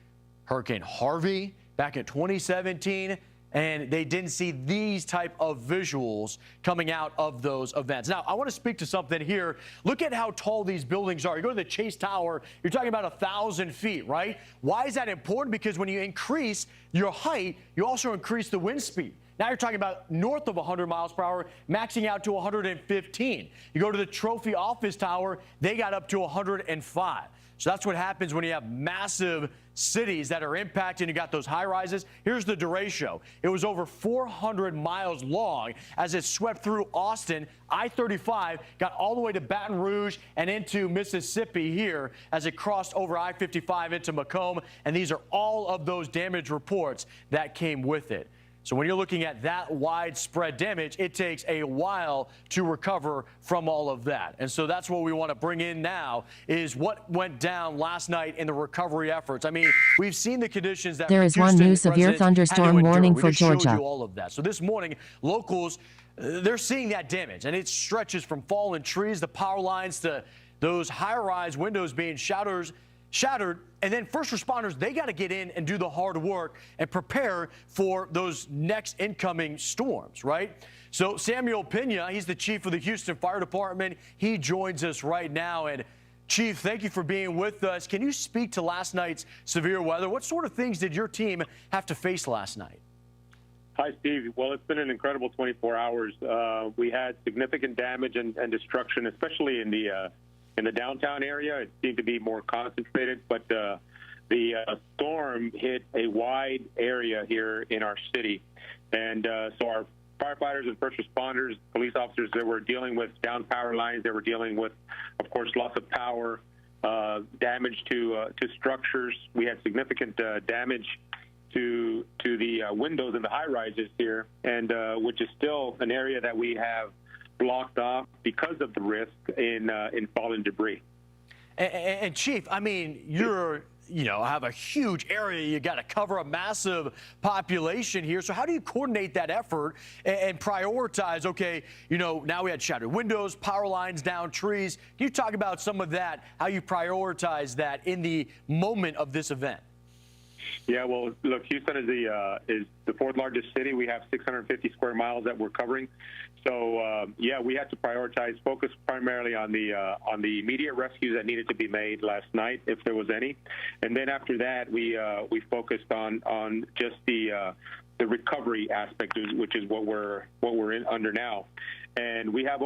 S18: Hurricane Harvey back in 2017, and they didn't see these type of visuals coming out of those events. Now, I want to speak to something here. Look at how tall these buildings are. You go to the Chase Tower, you're talking about 1,000 feet, right? Why is that important? Because when you increase your height, you also increase the wind speed. Now you're talking about north of 100 miles per hour, maxing out to 115. You go to the Trophy Office Tower, they got up to 105. So that's what happens when you have massive cities that are impacted. You got those high rises. Here's the derecho. It was over 400 miles long as it swept through Austin. I-35 got all the way to Baton Rouge and into Mississippi here as it crossed over I-55 into Macomb. And these are all of those damage reports that came with it. So when you're looking at that widespread damage, it takes a while to recover from all of that. And so that's what we want to bring in now is what went down last night in the recovery efforts. I mean, we've seen the conditions that
S3: there is one new severe thunderstorm warning for Georgia.
S18: We all of that. So this morning, locals, they're seeing that damage, and it stretches from fallen trees, the power lines, to those high-rise windows being shattered. And then first responders, they got to get in and do the hard work and prepare for those next incoming storms, right? So Samuel Pena, he's the chief of the Houston Fire Department. He joins us right now. And Chief, thank you for being with us. Can you speak to last night's severe weather? What sort of things did your team have to face last night?
S11: Hi, Steve. Well, it's been an incredible 24 hours. We had significant damage and destruction, especially in the downtown area. It seemed to be more concentrated, but the storm hit a wide area here in our city. And so our firefighters and first responders, police officers, they were dealing with down power lines. They were dealing with, of course, loss of power, damage to structures. We had significant damage to the windows in the high rises here, and which is still an area that we have blocked off because of the risk in fallen debris.
S18: And Chief, I mean, have a huge area. You got to cover a massive population here. So how do you coordinate that effort and prioritize? Okay, now we had shattered windows, power lines down, trees. Can you talk about some of that? How you prioritize that in the moment of this event?
S11: Yeah, well, look, Houston is the fourth largest city. We have 650 square miles that we're covering. So, we had to prioritize, focus primarily on the immediate rescues that needed to be made last night, if there was any. And then after that, we focused on just the recovery aspect, which is what we're under now. And we have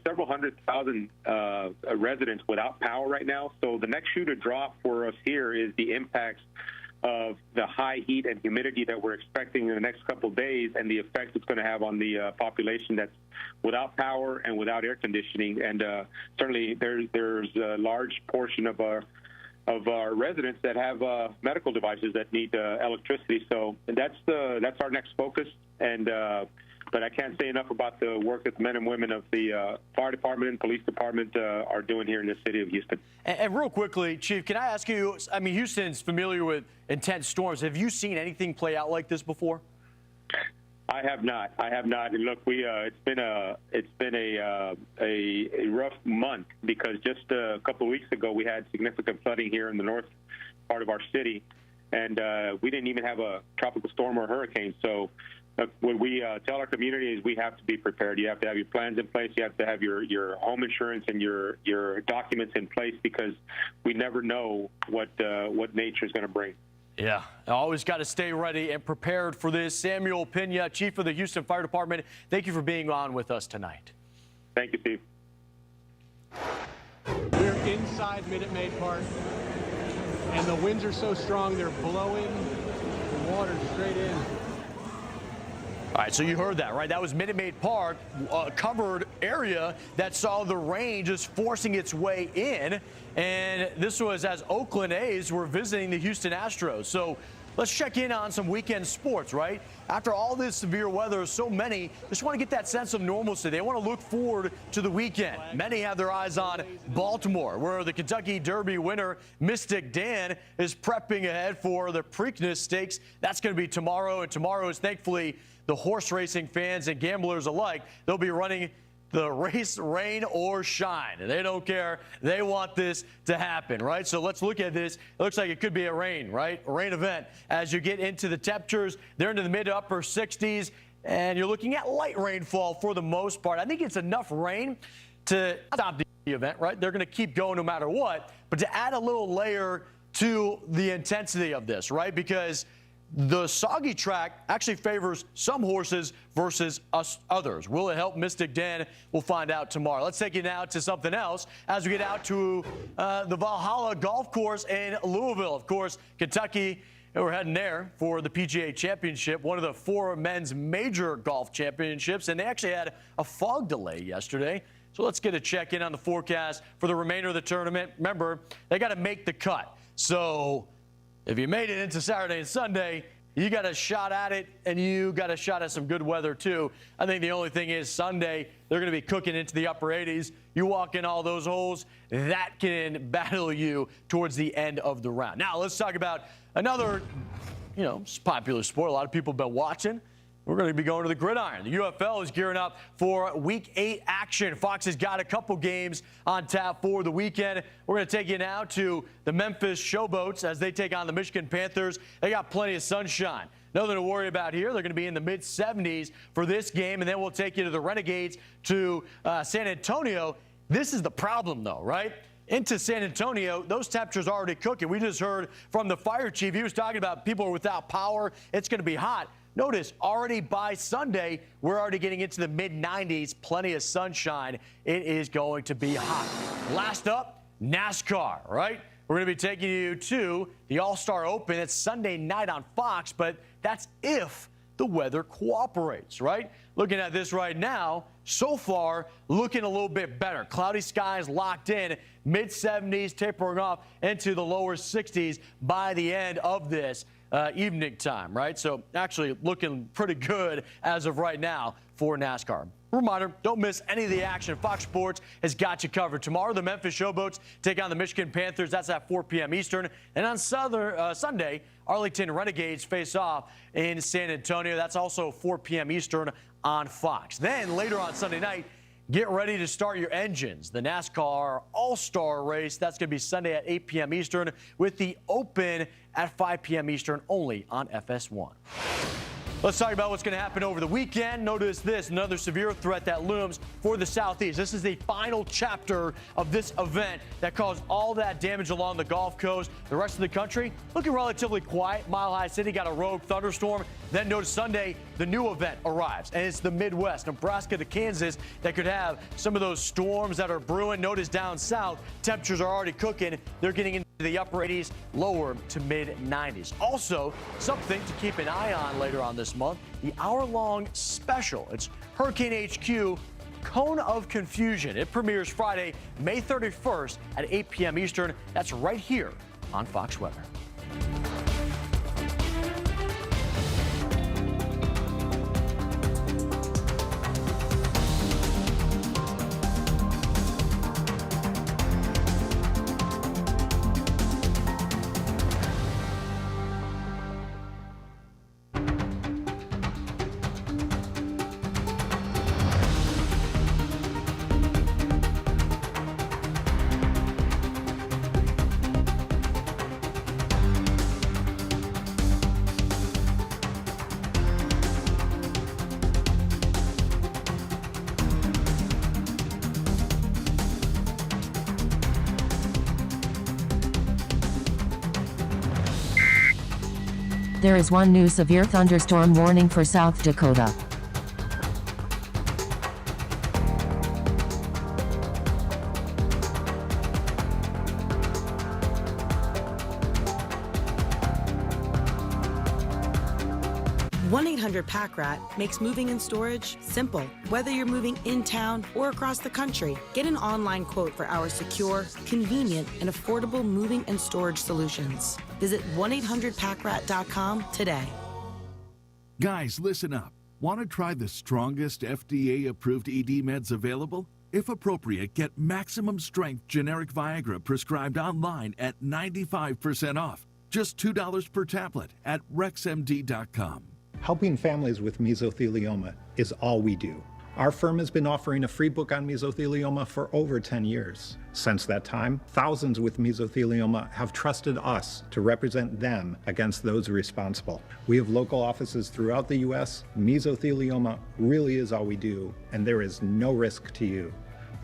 S11: several 100,000 residents without power right now. So the next shoe to drop for us here is the impacts of the high heat and humidity that we're expecting in the next couple of days, and the effect it's going to have on the population that's without power and without air conditioning. And certainly there's a large portion of our residents that have medical devices that need electricity. So that's our next focus. And but I can't say enough about the work that the men and women of the fire department and police department are doing here in the city of Houston.
S18: And real quickly, Chief, can I ask you, I mean, Houston's familiar with intense storms. Have you seen anything play out like this before?
S11: I have not. And look, it's been a rough month because just a couple of weeks ago we had significant flooding here in the north part of our city, and we didn't even have a tropical storm or hurricane. So what we tell our community is we have to be prepared. You have to have your plans in place. You have to have your home insurance and your documents in place because we never know what nature is going to bring.
S18: Yeah, always got to stay ready and prepared for this. Samuel Pena, Chief of the Houston Fire Department, thank you for being on with us tonight.
S11: Thank you, Steve.
S12: We're inside Minute Maid Park, and the winds are so strong they're blowing the water straight in.
S18: All right, so you heard that, right? That was Minute Maid Park, a covered area that saw the rain just forcing its way in. And this was as Oakland A's were visiting the Houston Astros. So let's check in on some weekend sports, right? After all this severe weather, so many just want to get that sense of normalcy. They want to look forward to the weekend. Many have their eyes on Baltimore, where the Kentucky Derby winner, Mystic Dan, is prepping ahead for the Preakness Stakes. That's going to be tomorrow, and tomorrow is thankfully the horse racing fans and gamblers alike. They'll be running the race, rain or shine. They don't care. They want this to happen, right? So let's look at this. It looks like it could be a rain, right? A rain event. As you get into the temperatures, they're into the mid to upper 60s, and you're looking at light rainfall for the most part. I think it's enough rain to stop the event, right? They're going to keep going no matter what, but to add a little layer to the intensity of this, right? Because the soggy track actually favors some horses versus us others. Will it help Mystic Den? We'll find out tomorrow. Let's take you now to something else as we get out to the Valhalla Golf Course in Louisville. Of course, Kentucky, we're heading there for the PGA Championship, one of the 4 men's major golf championships, and they actually had a fog delay yesterday. So let's get a check-in on the forecast for the remainder of the tournament. Remember, they got to make the cut. So if you made it into Saturday and Sunday, you got a shot at it, and you got a shot at some good weather, too. I think the only thing is Sunday, they're going to be cooking into the upper 80s. You walk in all those holes, that can battle you towards the end of the round. Now, let's talk about another, popular sport. A lot of people have been watching. We're going to be going to the gridiron. The UFL is gearing up for Week 8 action. Fox has got a couple games on tap for the weekend. We're going to take you now to the Memphis Showboats as they take on the Michigan Panthers. They got plenty of sunshine. Nothing to worry about here. They're going to be in the mid-70s for this game, and then we'll take you to the Renegades to San Antonio. This is the problem, though, right? Into San Antonio, those temperatures are already cooking. We just heard from the fire chief. He was talking about people are without power. It's going to be hot. Notice, already by Sunday, we're already getting into the mid-90s, plenty of sunshine. It is going to be hot. Last up, NASCAR, right? We're going to be taking you to the All-Star Open. It's Sunday night on Fox, but that's if the weather cooperates, right? Looking at this right now, so far, looking a little bit better. Cloudy skies locked in, mid-70s, tapering off into the lower 60s by the end of this evening time, right? So actually looking pretty good as of right now for NASCAR. Reminder, don't miss any of the action. Fox Sports has got you covered. Tomorrow, the Memphis Showboats take on the Michigan Panthers. That's at 4 p.m. Eastern. And on Sunday, Arlington Renegades face off in San Antonio. That's also 4 p.m. Eastern on Fox. Then later on Sunday night, get ready to start your engines. The NASCAR All-Star Race, that's going to be Sunday at 8 p.m. Eastern with the Open at 5 p.m. Eastern only on FS1. Let's talk about what's going to happen over the weekend. Notice this, another severe threat that looms for the Southeast. This is the final chapter of this event that caused all that damage along the Gulf Coast. The rest of the country looking relatively quiet. Mile High City got a rogue thunderstorm. Then notice Sunday, the new event arrives, and it's the Midwest, Nebraska to Kansas, that could have some of those storms that are brewing. Notice down south, temperatures are already cooking. They're getting into the upper 80s, lower to mid-90s. Also, something to keep an eye on later on this month, the hour-long special. It's Hurricane HQ Cone of Confusion. It premieres Friday, May 31st at 8 p.m. Eastern. That's right here on Fox Weather.
S3: There is one new severe thunderstorm warning for South Dakota.
S13: Pack-Rat makes moving and storage simple. Whether you're moving in town or across the country, get an online quote for our secure, convenient, and affordable moving and storage solutions. Visit 1-800-PackRat.com today.
S14: Guys, listen up. Want to try the strongest FDA-approved ED meds available? If appropriate, get maximum strength generic Viagra prescribed online at 95% off. Just $2 per tablet at RexMD.com.
S15: Helping families with mesothelioma is all we do. Our firm has been offering a free book on mesothelioma for over 10 years. Since that time, thousands with mesothelioma have trusted us to represent them against those responsible. We have local offices throughout the U.S. Mesothelioma really is all we do, and there is no risk to you.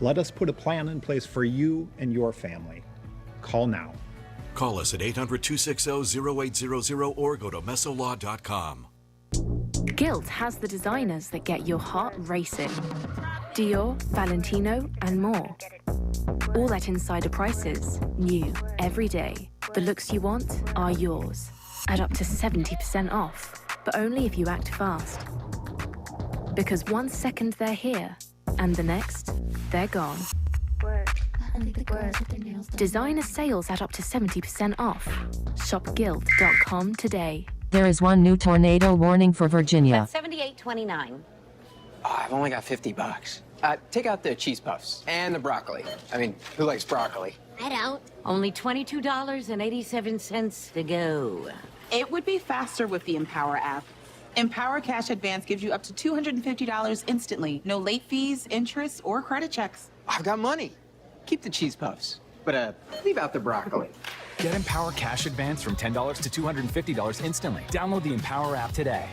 S15: Let us put a plan in place for you and your family. Call now.
S16: Call us at 800-260-0800 or go to mesolaw.com.
S17: Gilt has the designers that get your heart racing. Dior, Valentino, and more. All at insider prices, new every day. The looks you want are yours, at up to 70% off, but only if you act fast. Because 1 second they're here, and the next, they're gone. Designer sales at up to 70% off. Shop Gilt.com today.
S3: There is one new tornado warning for Virginia.
S19: $78.29.
S21: Oh, I've only got $50. Take out the cheese puffs and the broccoli. I mean, who likes broccoli?
S19: I don't. Only $22.87 to go.
S26: It would be faster with the Empower app. Empower Cash Advance gives you up to $250 instantly. No late fees, interest, or credit checks.
S21: I've got money. Keep the cheese puffs, but leave out the broccoli.
S27: Get Empower Cash Advance from $10 to $250 instantly. Download the Empower app today.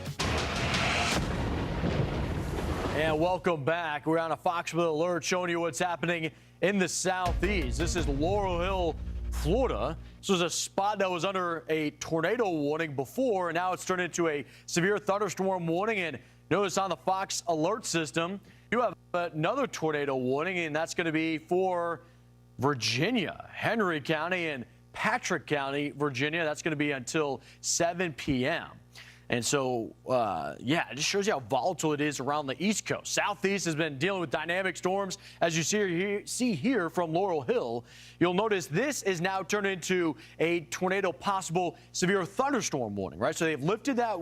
S18: And welcome back. We're on a Foxville Alert showing you what's happening in the southeast. This is Laurel Hill, Florida. This was a spot that was under a tornado warning before, and now it's turned into a severe thunderstorm warning. And notice on the Fox Alert system, you have another tornado warning, and that's going to be for Virginia, Henry County, and Patrick County, Virginia. That's going to be until 7 p.m. And so, yeah, it just shows you how volatile it is around the East Coast. Southeast has been dealing with dynamic storms. As you see here from Laurel Hill, you'll notice this is now turned into a tornado possible severe thunderstorm warning, right? So they've lifted that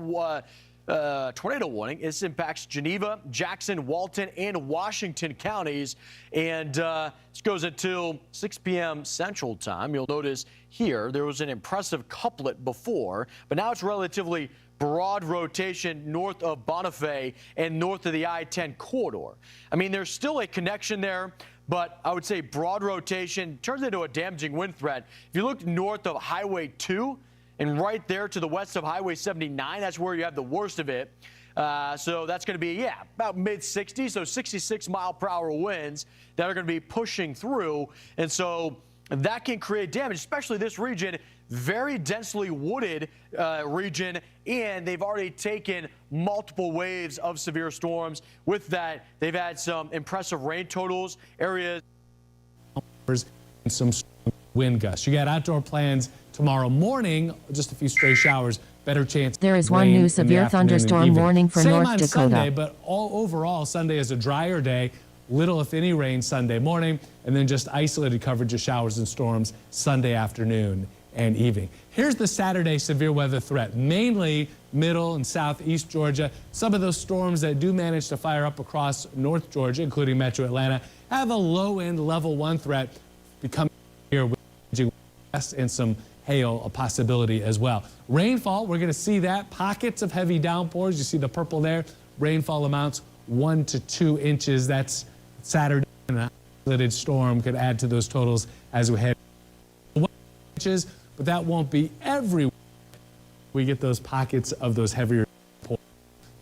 S18: tornado warning. This impacts Geneva, Jackson, Walton, and Washington counties. And this goes until 6 p.m. Central Time. You'll notice here there was an impressive couplet before, but now it's relatively broad rotation north of Bonifay and north of the I-10 corridor. I mean, there's still a connection there, but I would say broad rotation turns into a damaging wind threat. If you look north of Highway 2, and right there to the west of Highway 79, that's where you have the worst of it. So that's going to be, yeah, about mid-60s, so 66-mile-per-hour winds that are going to be pushing through. And so that can create damage, especially this region, very densely wooded region, and they've already taken multiple waves of severe storms. With that, they've had some impressive rain totals, areas.
S20: And some wind gusts. You got outdoor plans tomorrow morning, just a few stray showers, better chance.
S3: There is one new severe thunderstorm warning for
S20: Same
S3: North
S20: on
S3: Dakota.
S20: Sunday, but overall, Sunday is a drier day. Little, if any, rain Sunday morning, and then just isolated coverage of showers and storms Sunday afternoon and evening. Here's the Saturday severe weather threat, mainly middle and southeast Georgia. Some of those storms that do manage to fire up across North Georgia, including metro Atlanta, have a low-end level 1 threat becoming here with west and some hail a possibility as well. Rainfall, we're going to see that. Pockets of heavy downpours. You see the purple there. Rainfall amounts 1 to 2 inches. That's Saturday, and an isolated storm could add to those totals as we head 1 inches, but that won't be everywhere. We get those pockets of those heavier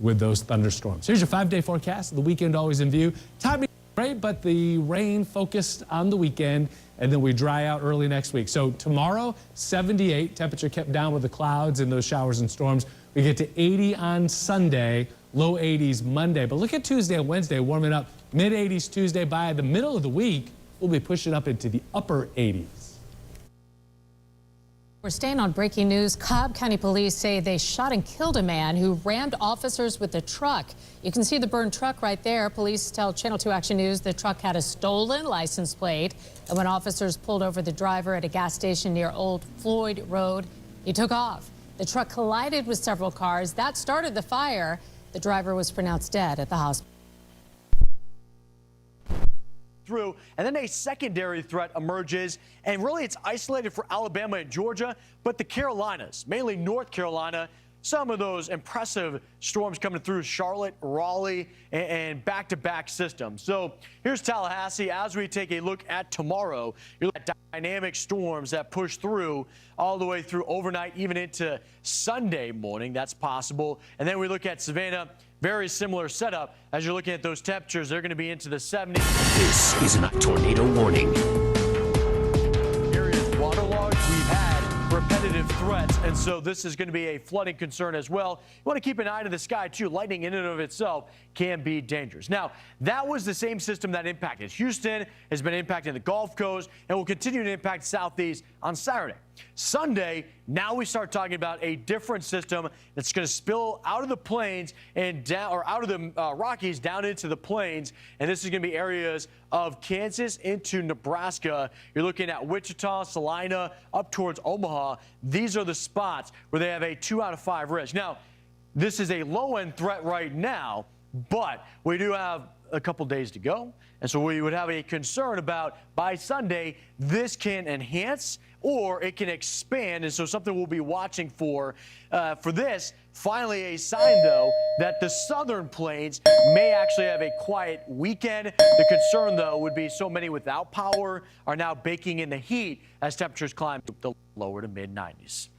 S20: with those thunderstorms. Here's your 5-day forecast. The weekend always in view. Timing great, but the rain focused on the weekend, and then we dry out early next week. So tomorrow, 78, temperature kept down with the clouds and those showers and storms. We get to 80 on Sunday, low 80s Monday. But look at Tuesday and Wednesday warming up. Mid-80s Tuesday. By the middle of the week, we'll be pushing up into the upper 80s.
S7: We're staying on breaking news. Cobb County Police say they shot and killed a man who rammed officers with a truck. You can see the burned truck right there. Police tell Channel 2 Action News the truck had a stolen license plate. And when officers pulled over the driver at a gas station near Old Floyd Road, he took off. The truck collided with several cars. That started the fire. The driver was pronounced dead at the hospital.
S18: Through, and then a secondary threat emerges, and really it's isolated for Alabama and Georgia, but the Carolinas, mainly North Carolina, some of those impressive storms coming through Charlotte, Raleigh, and back-to-back systems. So here's Tallahassee. As we take a look at tomorrow, you're looking at dynamic storms that push through all the way through overnight, even into Sunday morning. That's possible. And then we look at Savannah. Very similar setup. As you're looking at those temperatures, they're going to be into the 70s.
S6: This is a tornado warning.
S18: Areas waterlogged. We've had repetitive threats, and so this is going to be a flooding concern as well. You want to keep an eye to the sky, too. Lightning in and of itself can be dangerous. Now, that was the same system that impacted Houston, has been impacting the Gulf Coast, and will continue to impact Southeast on Saturday. Sunday, now we start talking about a different system that's going to spill out of the plains and down, or out of the Rockies down into the plains. And this is going to be areas of Kansas into Nebraska. You're looking at Wichita, Salina, up towards Omaha. These are the spots where they have a 2 out of 5 risk. Now, this is a low-end threat right now, but we do have a couple days to go. And so we would have a concern about by Sunday, this can enhance or it can expand. And so something we'll be watching for this. Finally, a sign, though, that the southern plains may actually have a quiet weekend. The concern, though, would be so many without power are now baking in the heat as temperatures climb to the lower to mid-90s.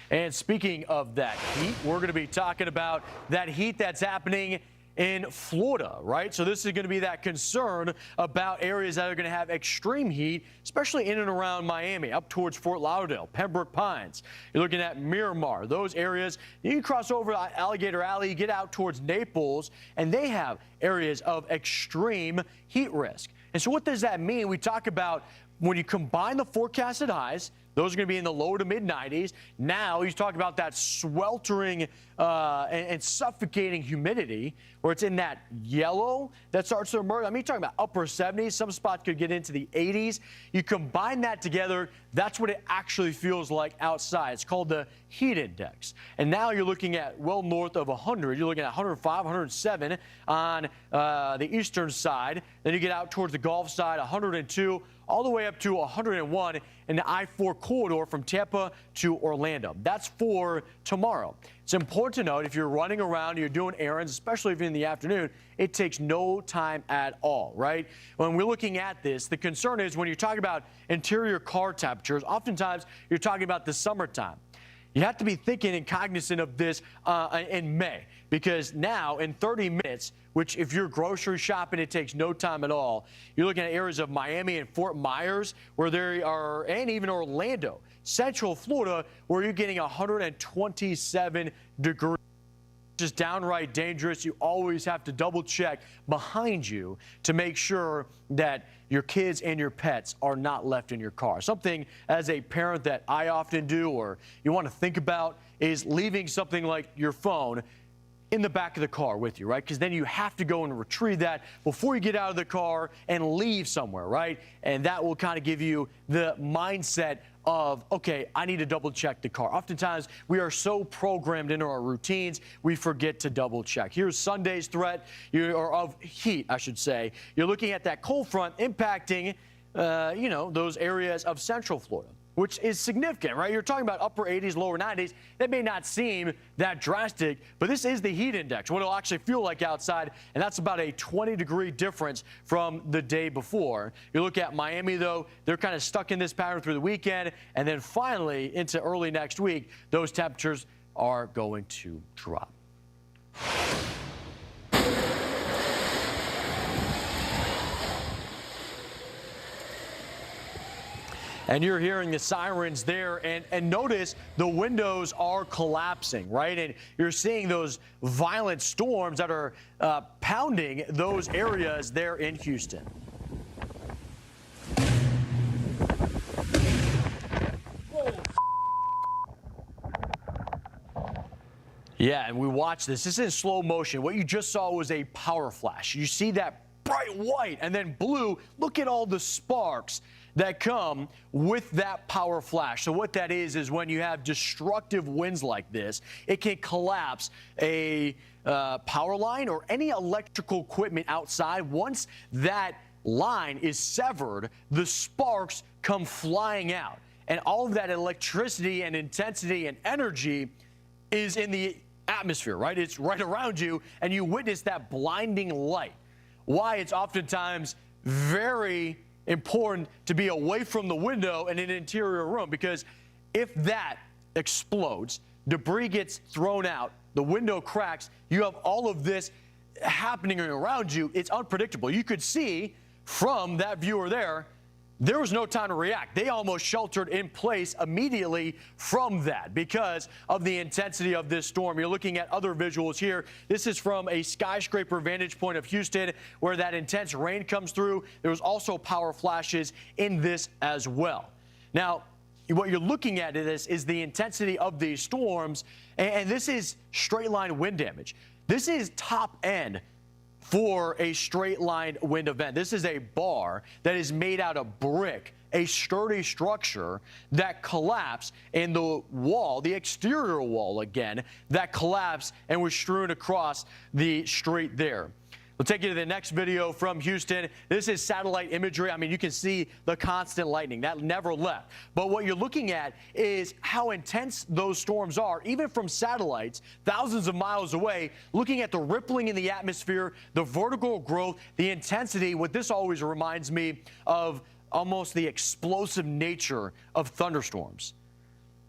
S18: And speaking of that heat, we're going to be talking about that heat that's happening in Florida, right? So this is going to be that concern about areas that are going to have extreme heat, especially in and around Miami, up towards Fort Lauderdale, Pembroke Pines. You're looking at Miramar, those areas. You can cross over Alligator Alley, get out towards Naples, and they have areas of extreme heat risk. And so what does that mean? We talk about when you combine the forecasted highs, those are going to be in the lower to mid-90s. Now you talk about that sweltering and suffocating humidity where it's in that yellow that starts to emerge. I mean, you're talking about upper 70s. Some spots could get into the 80s. You combine that together, that's what it actually feels like outside. It's called the heat index. And now you're looking at well north of 100. You're looking at 105, 107 on the eastern side. Then you get out towards the Gulf side, 102, all the way up to 101 in the I-4 corridor from Tampa to Orlando. That's for tomorrow. It's important to note if you're running around, you're doing errands, especially if you're in the afternoon, it takes no time at all, right? When we're looking at this, the concern is when you're talking about interior car temperatures, oftentimes you're talking about the summertime. You have to be thinking and cognizant of this in May, because now in 30 minutes, which if you're grocery shopping, it takes no time at all. You're looking at areas of Miami and Fort Myers where there are, and even Orlando, Central Florida, where you're getting 127 degrees. Just downright dangerous. You always have to double check behind you to make sure that your kids and your pets are not left in your car. Something as a parent that I often do, or you want to think about, is leaving something like your phone in the back of the car with you, right? Because then you have to go and retrieve that before you get out of the car and leave somewhere, right? And that will kind of give you the mindset of, okay, I need to double check the car. Oftentimes, we are so programmed into our routines, we forget to double check. Here's Sunday's threat, or of heat, I should say. You're looking at that cold front impacting, those areas of Central Florida, which is significant, right? You're talking about upper 80s, lower 90s. That may not seem that drastic, but this is the heat index, what it'll actually feel like outside, and that's about a 20-degree difference from the day before. You look at Miami, though, they're kind of stuck in this pattern through the weekend, and then finally into early next week, those temperatures are going to drop. And you're hearing the sirens there, and notice the windows are collapsing, right? And you're seeing those violent storms that are pounding those areas there in Houston. Yeah, and we watch this. This is in slow motion. What you just saw was a power flash. You see that bright white and then blue. Look at all the sparks that come with that power flash. So what that is when you have destructive winds like this, it can collapse a power line or any electrical equipment outside. Once that line is severed, the sparks come flying out. and all of that electricity and intensity and energy is in the atmosphere, right? It's right around you, and you witness that blinding light. Why it's oftentimes very important to be away from the window in an interior room, because if that explodes, debris gets thrown out, the window cracks, you have all of this happening around you. It's unpredictable. You could see from that viewer there was no time to react. They almost sheltered in place immediately from that because of the intensity of this storm. You're looking at other visuals here. This is from a skyscraper vantage point of Houston where that intense rain comes through. There was also power flashes in this as well. Now, what you're looking at is the intensity of these storms, and this is straight line wind damage. This is top end for a straight line wind event. This is a bar that is made out of brick, a sturdy structure that collapsed, and the wall, the exterior wall again, that collapsed and was strewn across the street there. We'll take you to the next video from Houston. This is satellite imagery. I mean, you can see the constant lightning. That never left. But what you're looking at is how intense those storms are, even from satellites thousands of miles away, looking at the rippling in the atmosphere, the vertical growth, the intensity. What this always reminds me of almost the explosive nature of thunderstorms.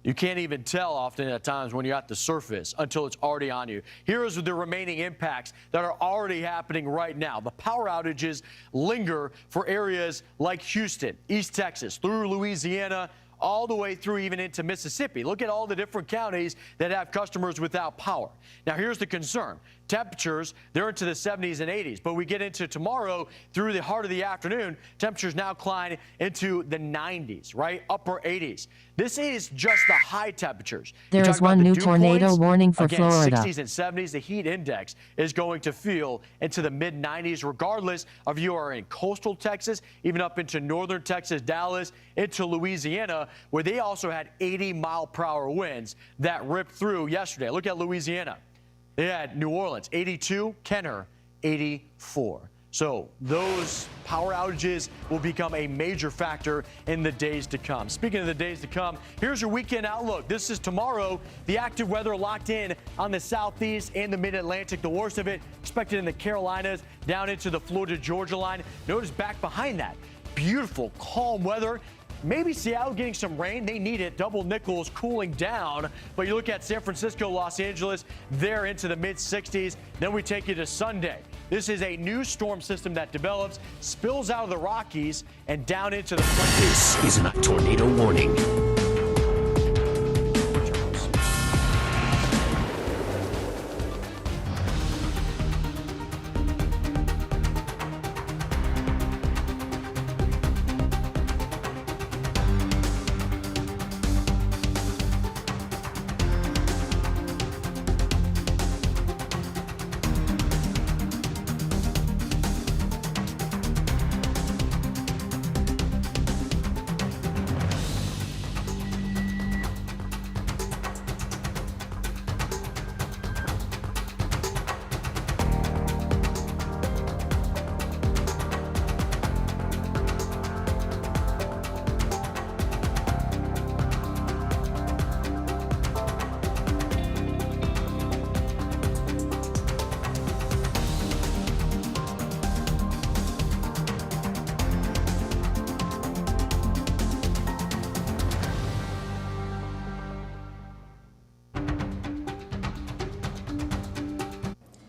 S18: You can't even tell often at times when you're at the surface until it's already on you. Here is the remaining impacts that are already happening right now. The power outages linger for areas like Houston, East Texas, through Louisiana, all the way through even into Mississippi. Look at all the different counties that have customers without power. Now, here's the concern. Temperatures, they're into the 70s and 80s, but we get into tomorrow through the heart of the afternoon, temperatures now climb into the 90s, right? Upper 80s. This is just the high temperatures.
S3: There is one new tornado warning for
S18: again,
S3: Florida.
S18: 60s and 70s, the heat index is going to feel into the mid-90s, regardless of you are in coastal Texas, even up into northern Texas, Dallas, into Louisiana, where they also had 80-mile-per-hour winds that ripped through yesterday. Look at Louisiana. They had New Orleans, 82, Kenner, 84. So those power outages will become a major factor in the days to come. Speaking of the days to come, here's your weekend outlook. This is tomorrow. The active weather locked in on the southeast and the mid-Atlantic. The worst of it expected in the Carolinas, down into the Florida-Georgia line. Notice back behind that, beautiful, calm weather. Maybe Seattle getting some rain. They need it. Double nickels cooling down. But you look at San Francisco, Los Angeles, they're into the mid-60s. Then we take you to Sunday. This is a new storm system that develops, spills out of the Rockies and down into the...
S6: This is a tornado warning.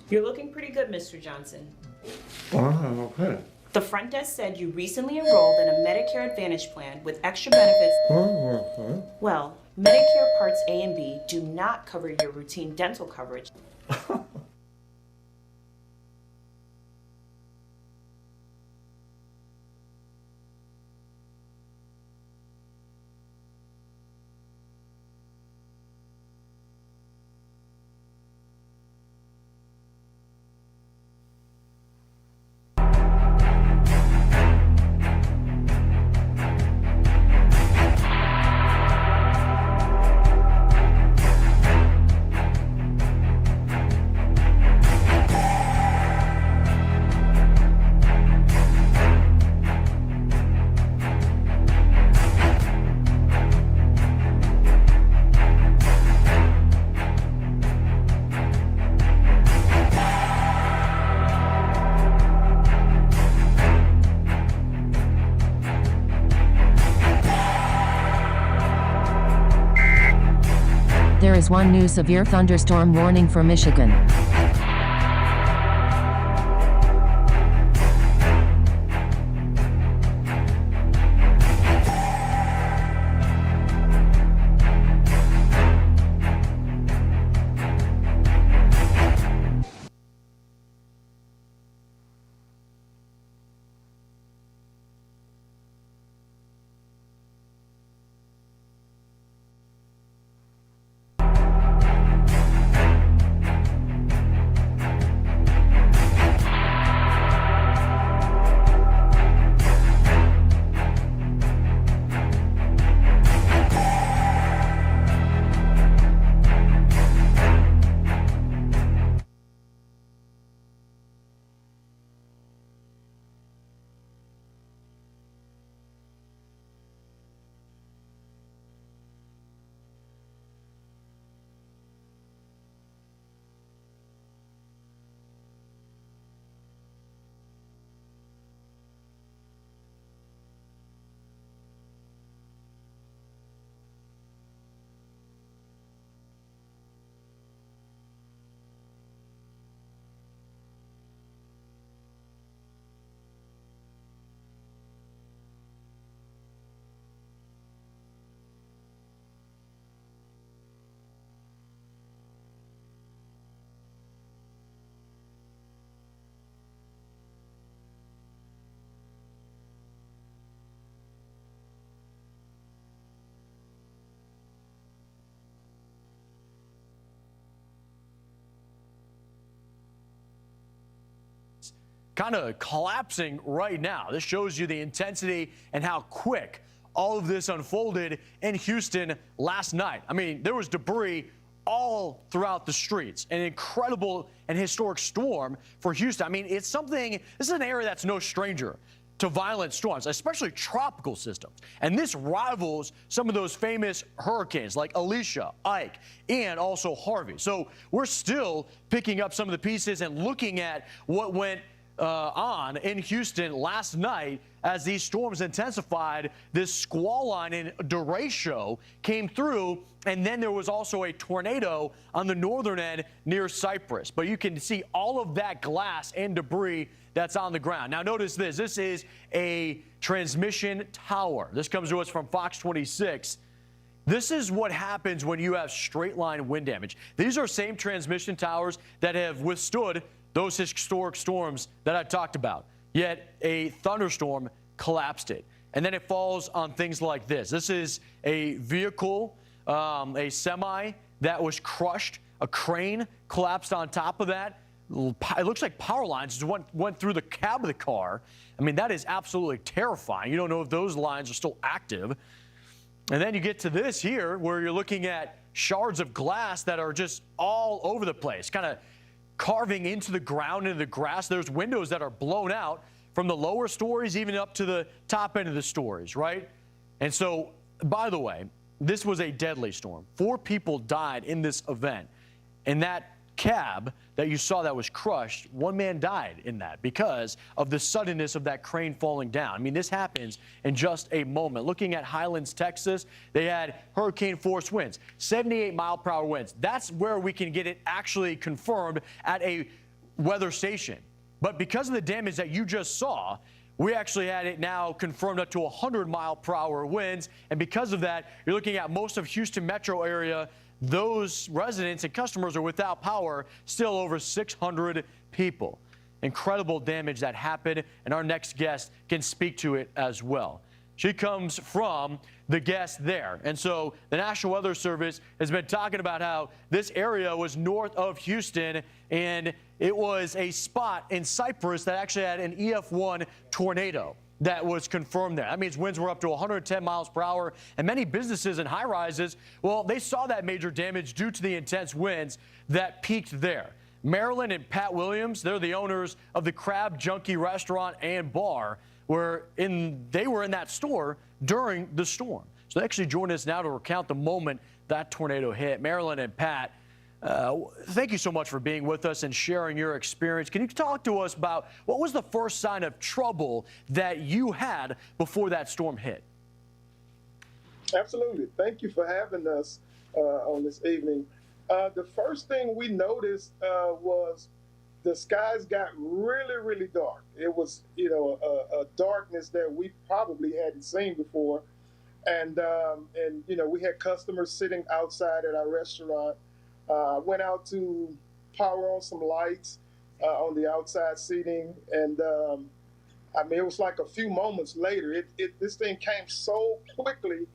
S1: You're looking pretty good, Mr. Johnson.
S2: Okay.
S1: The front desk said you recently enrolled in a Medicare Advantage plan with extra benefits. Well, Medicare Parts A and B do not cover your routine dental coverage.
S3: There is one new severe thunderstorm warning for Michigan.
S18: Kind of collapsing right now. This shows you the intensity and how quick all of this unfolded in Houston last night. I mean, there was debris all throughout the streets. An incredible and historic storm for Houston. I mean, it's something, this is an area that's no stranger to violent storms, especially tropical systems. And this rivals some of those famous hurricanes like Alicia, Ike, and also Harvey. So we're still picking up some of the pieces and looking at what went on in Houston last night as these storms intensified. This squall line in derecho came through, and then there was also a tornado on the northern end near Cypress. But you can see all of that glass and debris that's on the ground. Now notice this. This is a transmission tower. This comes to us from Fox 26. This is what happens when you have straight line wind damage. These are same transmission towers that have withstood those historic storms that I talked about. Yet a thunderstorm collapsed it. And then it falls on things like this. This is a vehicle, a semi that was crushed. A crane collapsed on top of that. It looks like power lines just went through the cab of the car. I mean, that is absolutely terrifying. You don't know if those lines are still active. And then you get to this here where you're looking at shards of glass that are just all over the place, kind of carving into the ground, into the grass. There's windows that are blown out from the lower stories even up to the top end of the stories, right? And so, by the way, this was a deadly storm. 4 people died in this event. And that cab that you saw that was crushed, 1 man died in that because of the suddenness of that crane falling down. I mean, this happens in just a moment. Looking at Highlands, Texas, they had hurricane force winds, 78-mile-per-hour winds. That's where we can get it actually confirmed at a weather station. But because of the damage that you just saw, we actually had it now confirmed up to 100-mile-per-hour winds. And because of that, you're looking at most of Houston metro area. Those residents and customers are without power, still over 600 people. Incredible damage that happened, and our next guest can speak to it as well. She comes from the guest there. And so the National Weather Service has been talking about how this area was north of Houston, and it was a spot in Cypress that actually had an EF1 tornado that was confirmed there. That means winds were up to 110 miles per hour, and many businesses and high rises, well, they saw that major damage due to the intense winds that peaked there. Marilyn and Pat Williams, they're the owners of the Crab Junkie restaurant and bar, they were in that store during the storm. So they actually joined us now to recount the moment that tornado hit. Marilyn and Pat, thank you so much for being with us and sharing your experience. Can you talk to us about what was the first sign of trouble that you had before that storm hit?
S4: Absolutely. Thank you for having us on this evening. The first thing we noticed was the skies got really, really dark. It was, a darkness that we probably hadn't seen before. And we had customers sitting outside at our restaurant. Went out to power on some lights on the outside seating. And it was like a few moments later, this thing came so quickly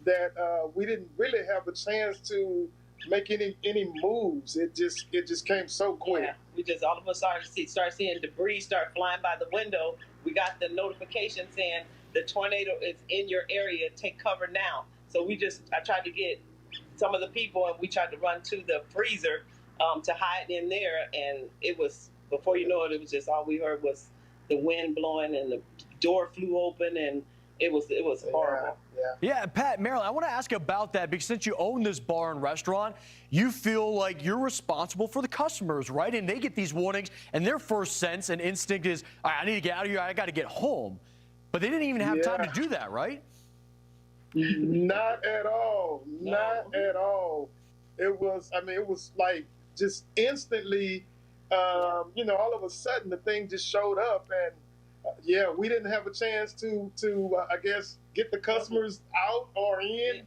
S4: that we didn't really have a chance to make any moves. It just came so quick.
S5: Yeah, we just all of us start seeing debris start flying by the window. We got the notification saying the tornado is in your area. Take cover now. So I tried to get some of the people, and we tried to run to the freezer to hide in there. And it was, before you know it, it was just all we heard was the wind blowing and the door flew open, and it was horrible.
S18: Yeah, Pat, Marilyn, I want to ask about that because since you own this bar and restaurant, you feel like you're responsible for the customers, right? And they get these warnings, and their first sense and instinct is, all right, I need to get out of here. I got to get home. But they didn't even have time to do that, right?
S4: Not at all. Not at all. It was like just instantly, all of a sudden the thing just showed up, and we didn't have a chance to I guess get the customers out or in.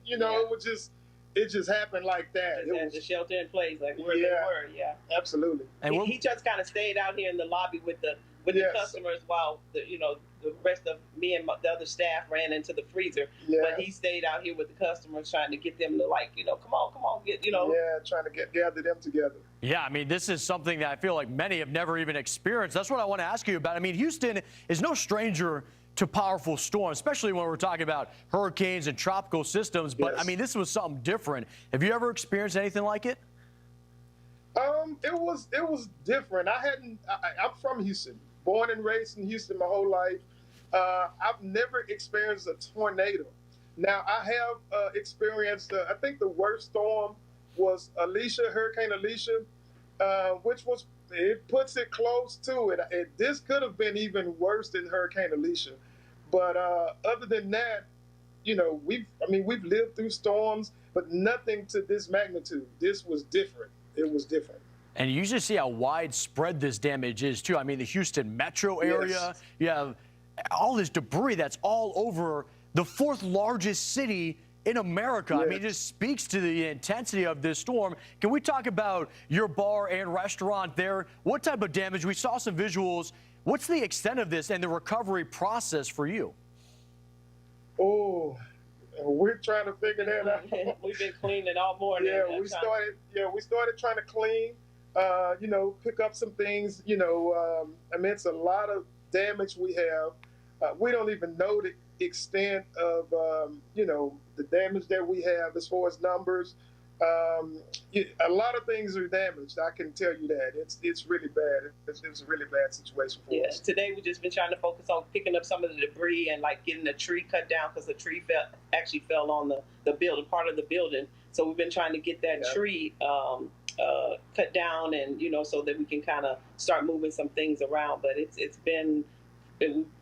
S4: It just happened like that.
S5: It was the shelter in place, like where they were. Yeah,
S4: absolutely.
S5: And he just kind of stayed out here in the lobby with the customers while the rest of me and the other staff ran into the freezer. Yeah. But he stayed out here with the customers, trying to get them to come on, get. Yeah,
S4: trying to gather them together.
S18: Yeah, this is something that I feel like many have never even experienced. That's what I want to ask you about. Houston is no stranger to powerful storms, especially when we're talking about hurricanes and tropical systems. But, this was something different. Have you ever experienced anything like it?
S4: It was different. I'm from Houston, born and raised in Houston my whole life. I've never experienced a tornado. Now, I have experienced, I think the worst storm was Hurricane Alicia, which it puts it close to it. This could have been even worse than Hurricane Alicia. But other than that, we've lived through storms, but nothing to this magnitude. This was different. It was different.
S18: And you usually see how widespread this damage is, too. The Houston metro area, you have all this debris that's all over the fourth largest city in America. It just speaks to the intensity of this storm. Can we talk about your bar and restaurant there? What type of damage? We saw some visuals. What's the extent of this and the recovery process for you?
S4: Oh, we're trying to figure that out.
S5: We've been cleaning all morning.
S4: We started trying to clean, pick up some things, it's a lot of damage we have. We don't even know the extent of, the damage that we have as far as numbers. A lot of things are damaged. I can tell you that. It's really bad. It's a really bad situation for us.
S5: Today we've just been trying to focus on picking up some of the debris and getting the tree cut down, because the tree fell on the building, part of the building. So we've been trying to get that tree cut down, and so that we can kind of start moving some things around. But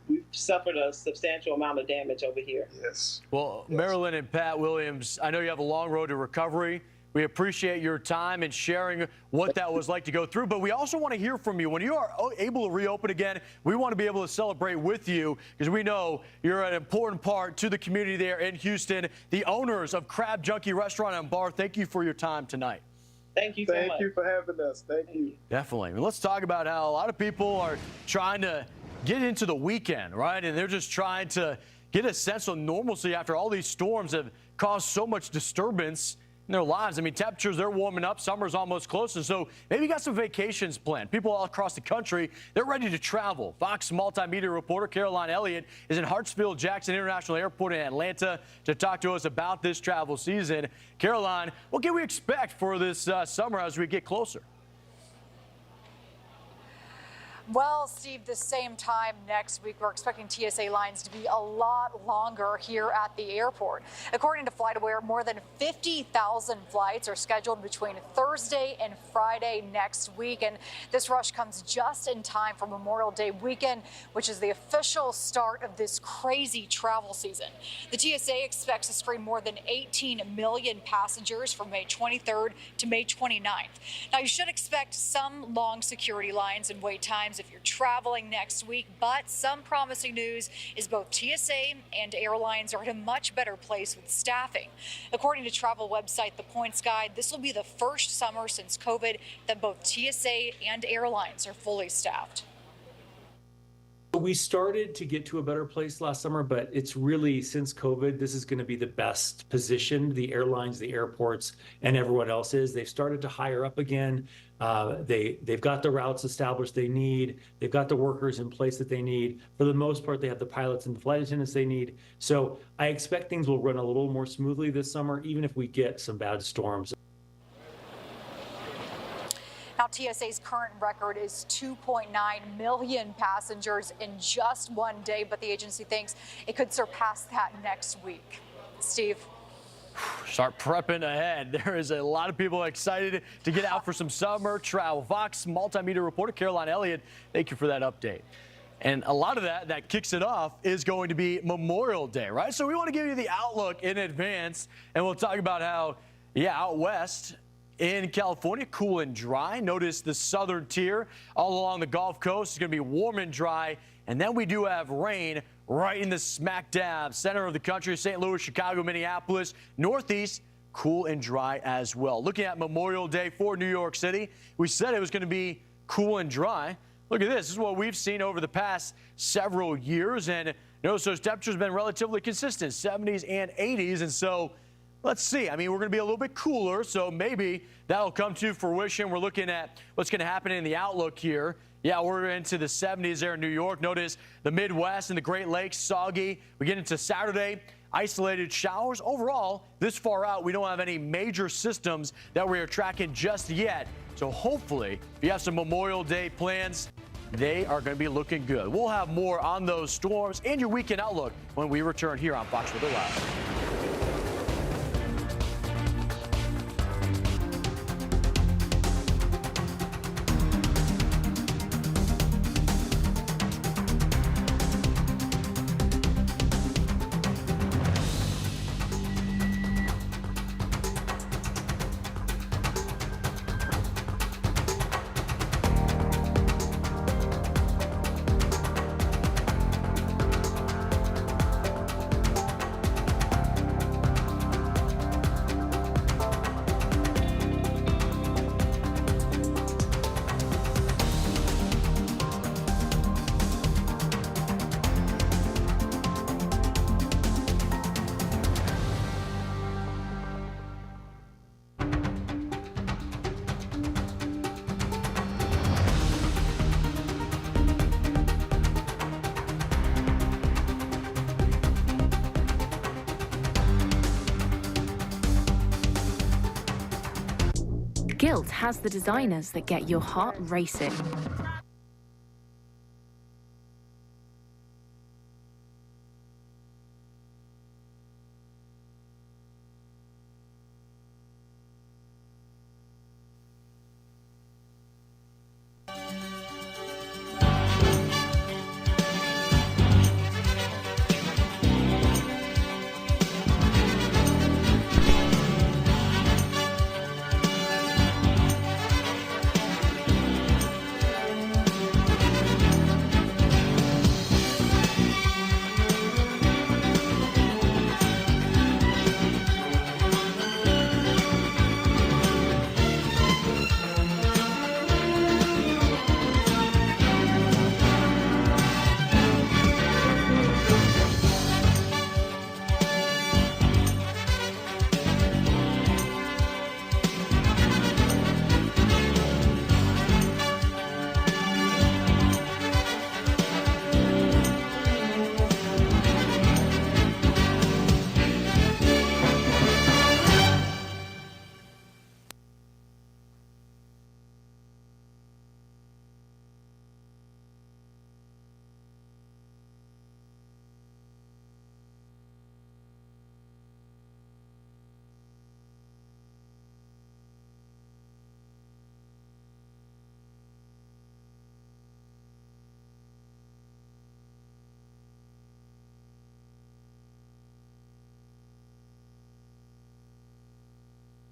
S5: we've suffered a substantial amount of damage over here.
S4: Yes.
S18: Well, Marilyn and Pat Williams, I know you have a long road to recovery. We appreciate your time and sharing what that was like to go through. But we also want to hear from you. When you are able to reopen again, we want to be able to celebrate with you, because we know you're an important part to the community there in Houston. The owners of Crab Junkie Restaurant and Bar, thank you for your time tonight.
S5: Thank you so much.
S4: Thank you for having us. Thank you.
S18: Definitely. Let's talk about how a lot of people are trying to get into the weekend, right? And they're just trying to get a sense of normalcy after all these storms have caused so much disturbance in their lives. Temperatures, they're warming up. Summer's almost close. And so maybe you got some vacations planned. People all across the country, they're ready to travel. Fox multimedia reporter Caroline Elliott is in Hartsfield-Jackson International Airport in Atlanta to talk to us about this travel season. Caroline, what can we expect for this summer as we get closer?
S8: Well, Steve, the same time next week, we're expecting TSA lines to be a lot longer here at the airport. According to FlightAware, more than 50,000 flights are scheduled between Thursday and Friday next week. And this rush comes just in time for Memorial Day weekend, which is the official start of this crazy travel season. The TSA expects to screen more than 18 million passengers from May 23rd to May 29th. Now, you should expect some long security lines and wait times if you're traveling next week, but some promising news is both TSA and airlines are in a much better place with staffing. According to travel website The Points Guide, this will be the first summer since COVID that both TSA and airlines are fully staffed.
S9: We started to get to a better place last summer, but it's really, since COVID, this is going to be the best positioned. The airlines, the airports, and everyone else is. They've started to hire up again. They've got the routes established they need. They've got the workers in place that they need. For the most part, they have the pilots and the flight attendants they need. So I expect things will run a little more smoothly this summer, even if we get some bad storms.
S8: Now, TSA's current record is 2.9 million passengers in just one day, but the agency thinks it could surpass that next week. Steve.
S18: Start prepping ahead. There is a lot of people excited to get out for some summer travel. Fox multimedia reporter Caroline Elliott, thank you for that update. And a lot of that kicks it off is going to be Memorial Day, right? So we want to give you the outlook in advance, and we'll talk about how, out west in California, cool and dry. Notice the southern tier all along the Gulf Coast is going to be warm and dry. And then we do have rain right in the smack dab center of the country, St. Louis, Chicago, Minneapolis, Northeast, cool and dry as well. Looking at Memorial Day for New York City, we said it was going to be cool and dry. Look at this. This is what we've seen over the past several years. And notice those temperatures have been relatively consistent, 70s and 80s. And so let's see. I mean, we're going to be a little bit cooler, so maybe that'll come to fruition. We're looking at what's going to happen in the outlook here. Yeah, we're into the 70s there in New York. Notice the Midwest and the Great Lakes, soggy. We get into Saturday, isolated showers. Overall, this far out, we don't have any major systems that we are tracking just yet. So hopefully, if you have some Memorial Day plans, they are going to be looking good. We'll have more on those storms and your weekend outlook when we return here on Fox Weather Live.
S17: Gilt has the designers that get your heart racing.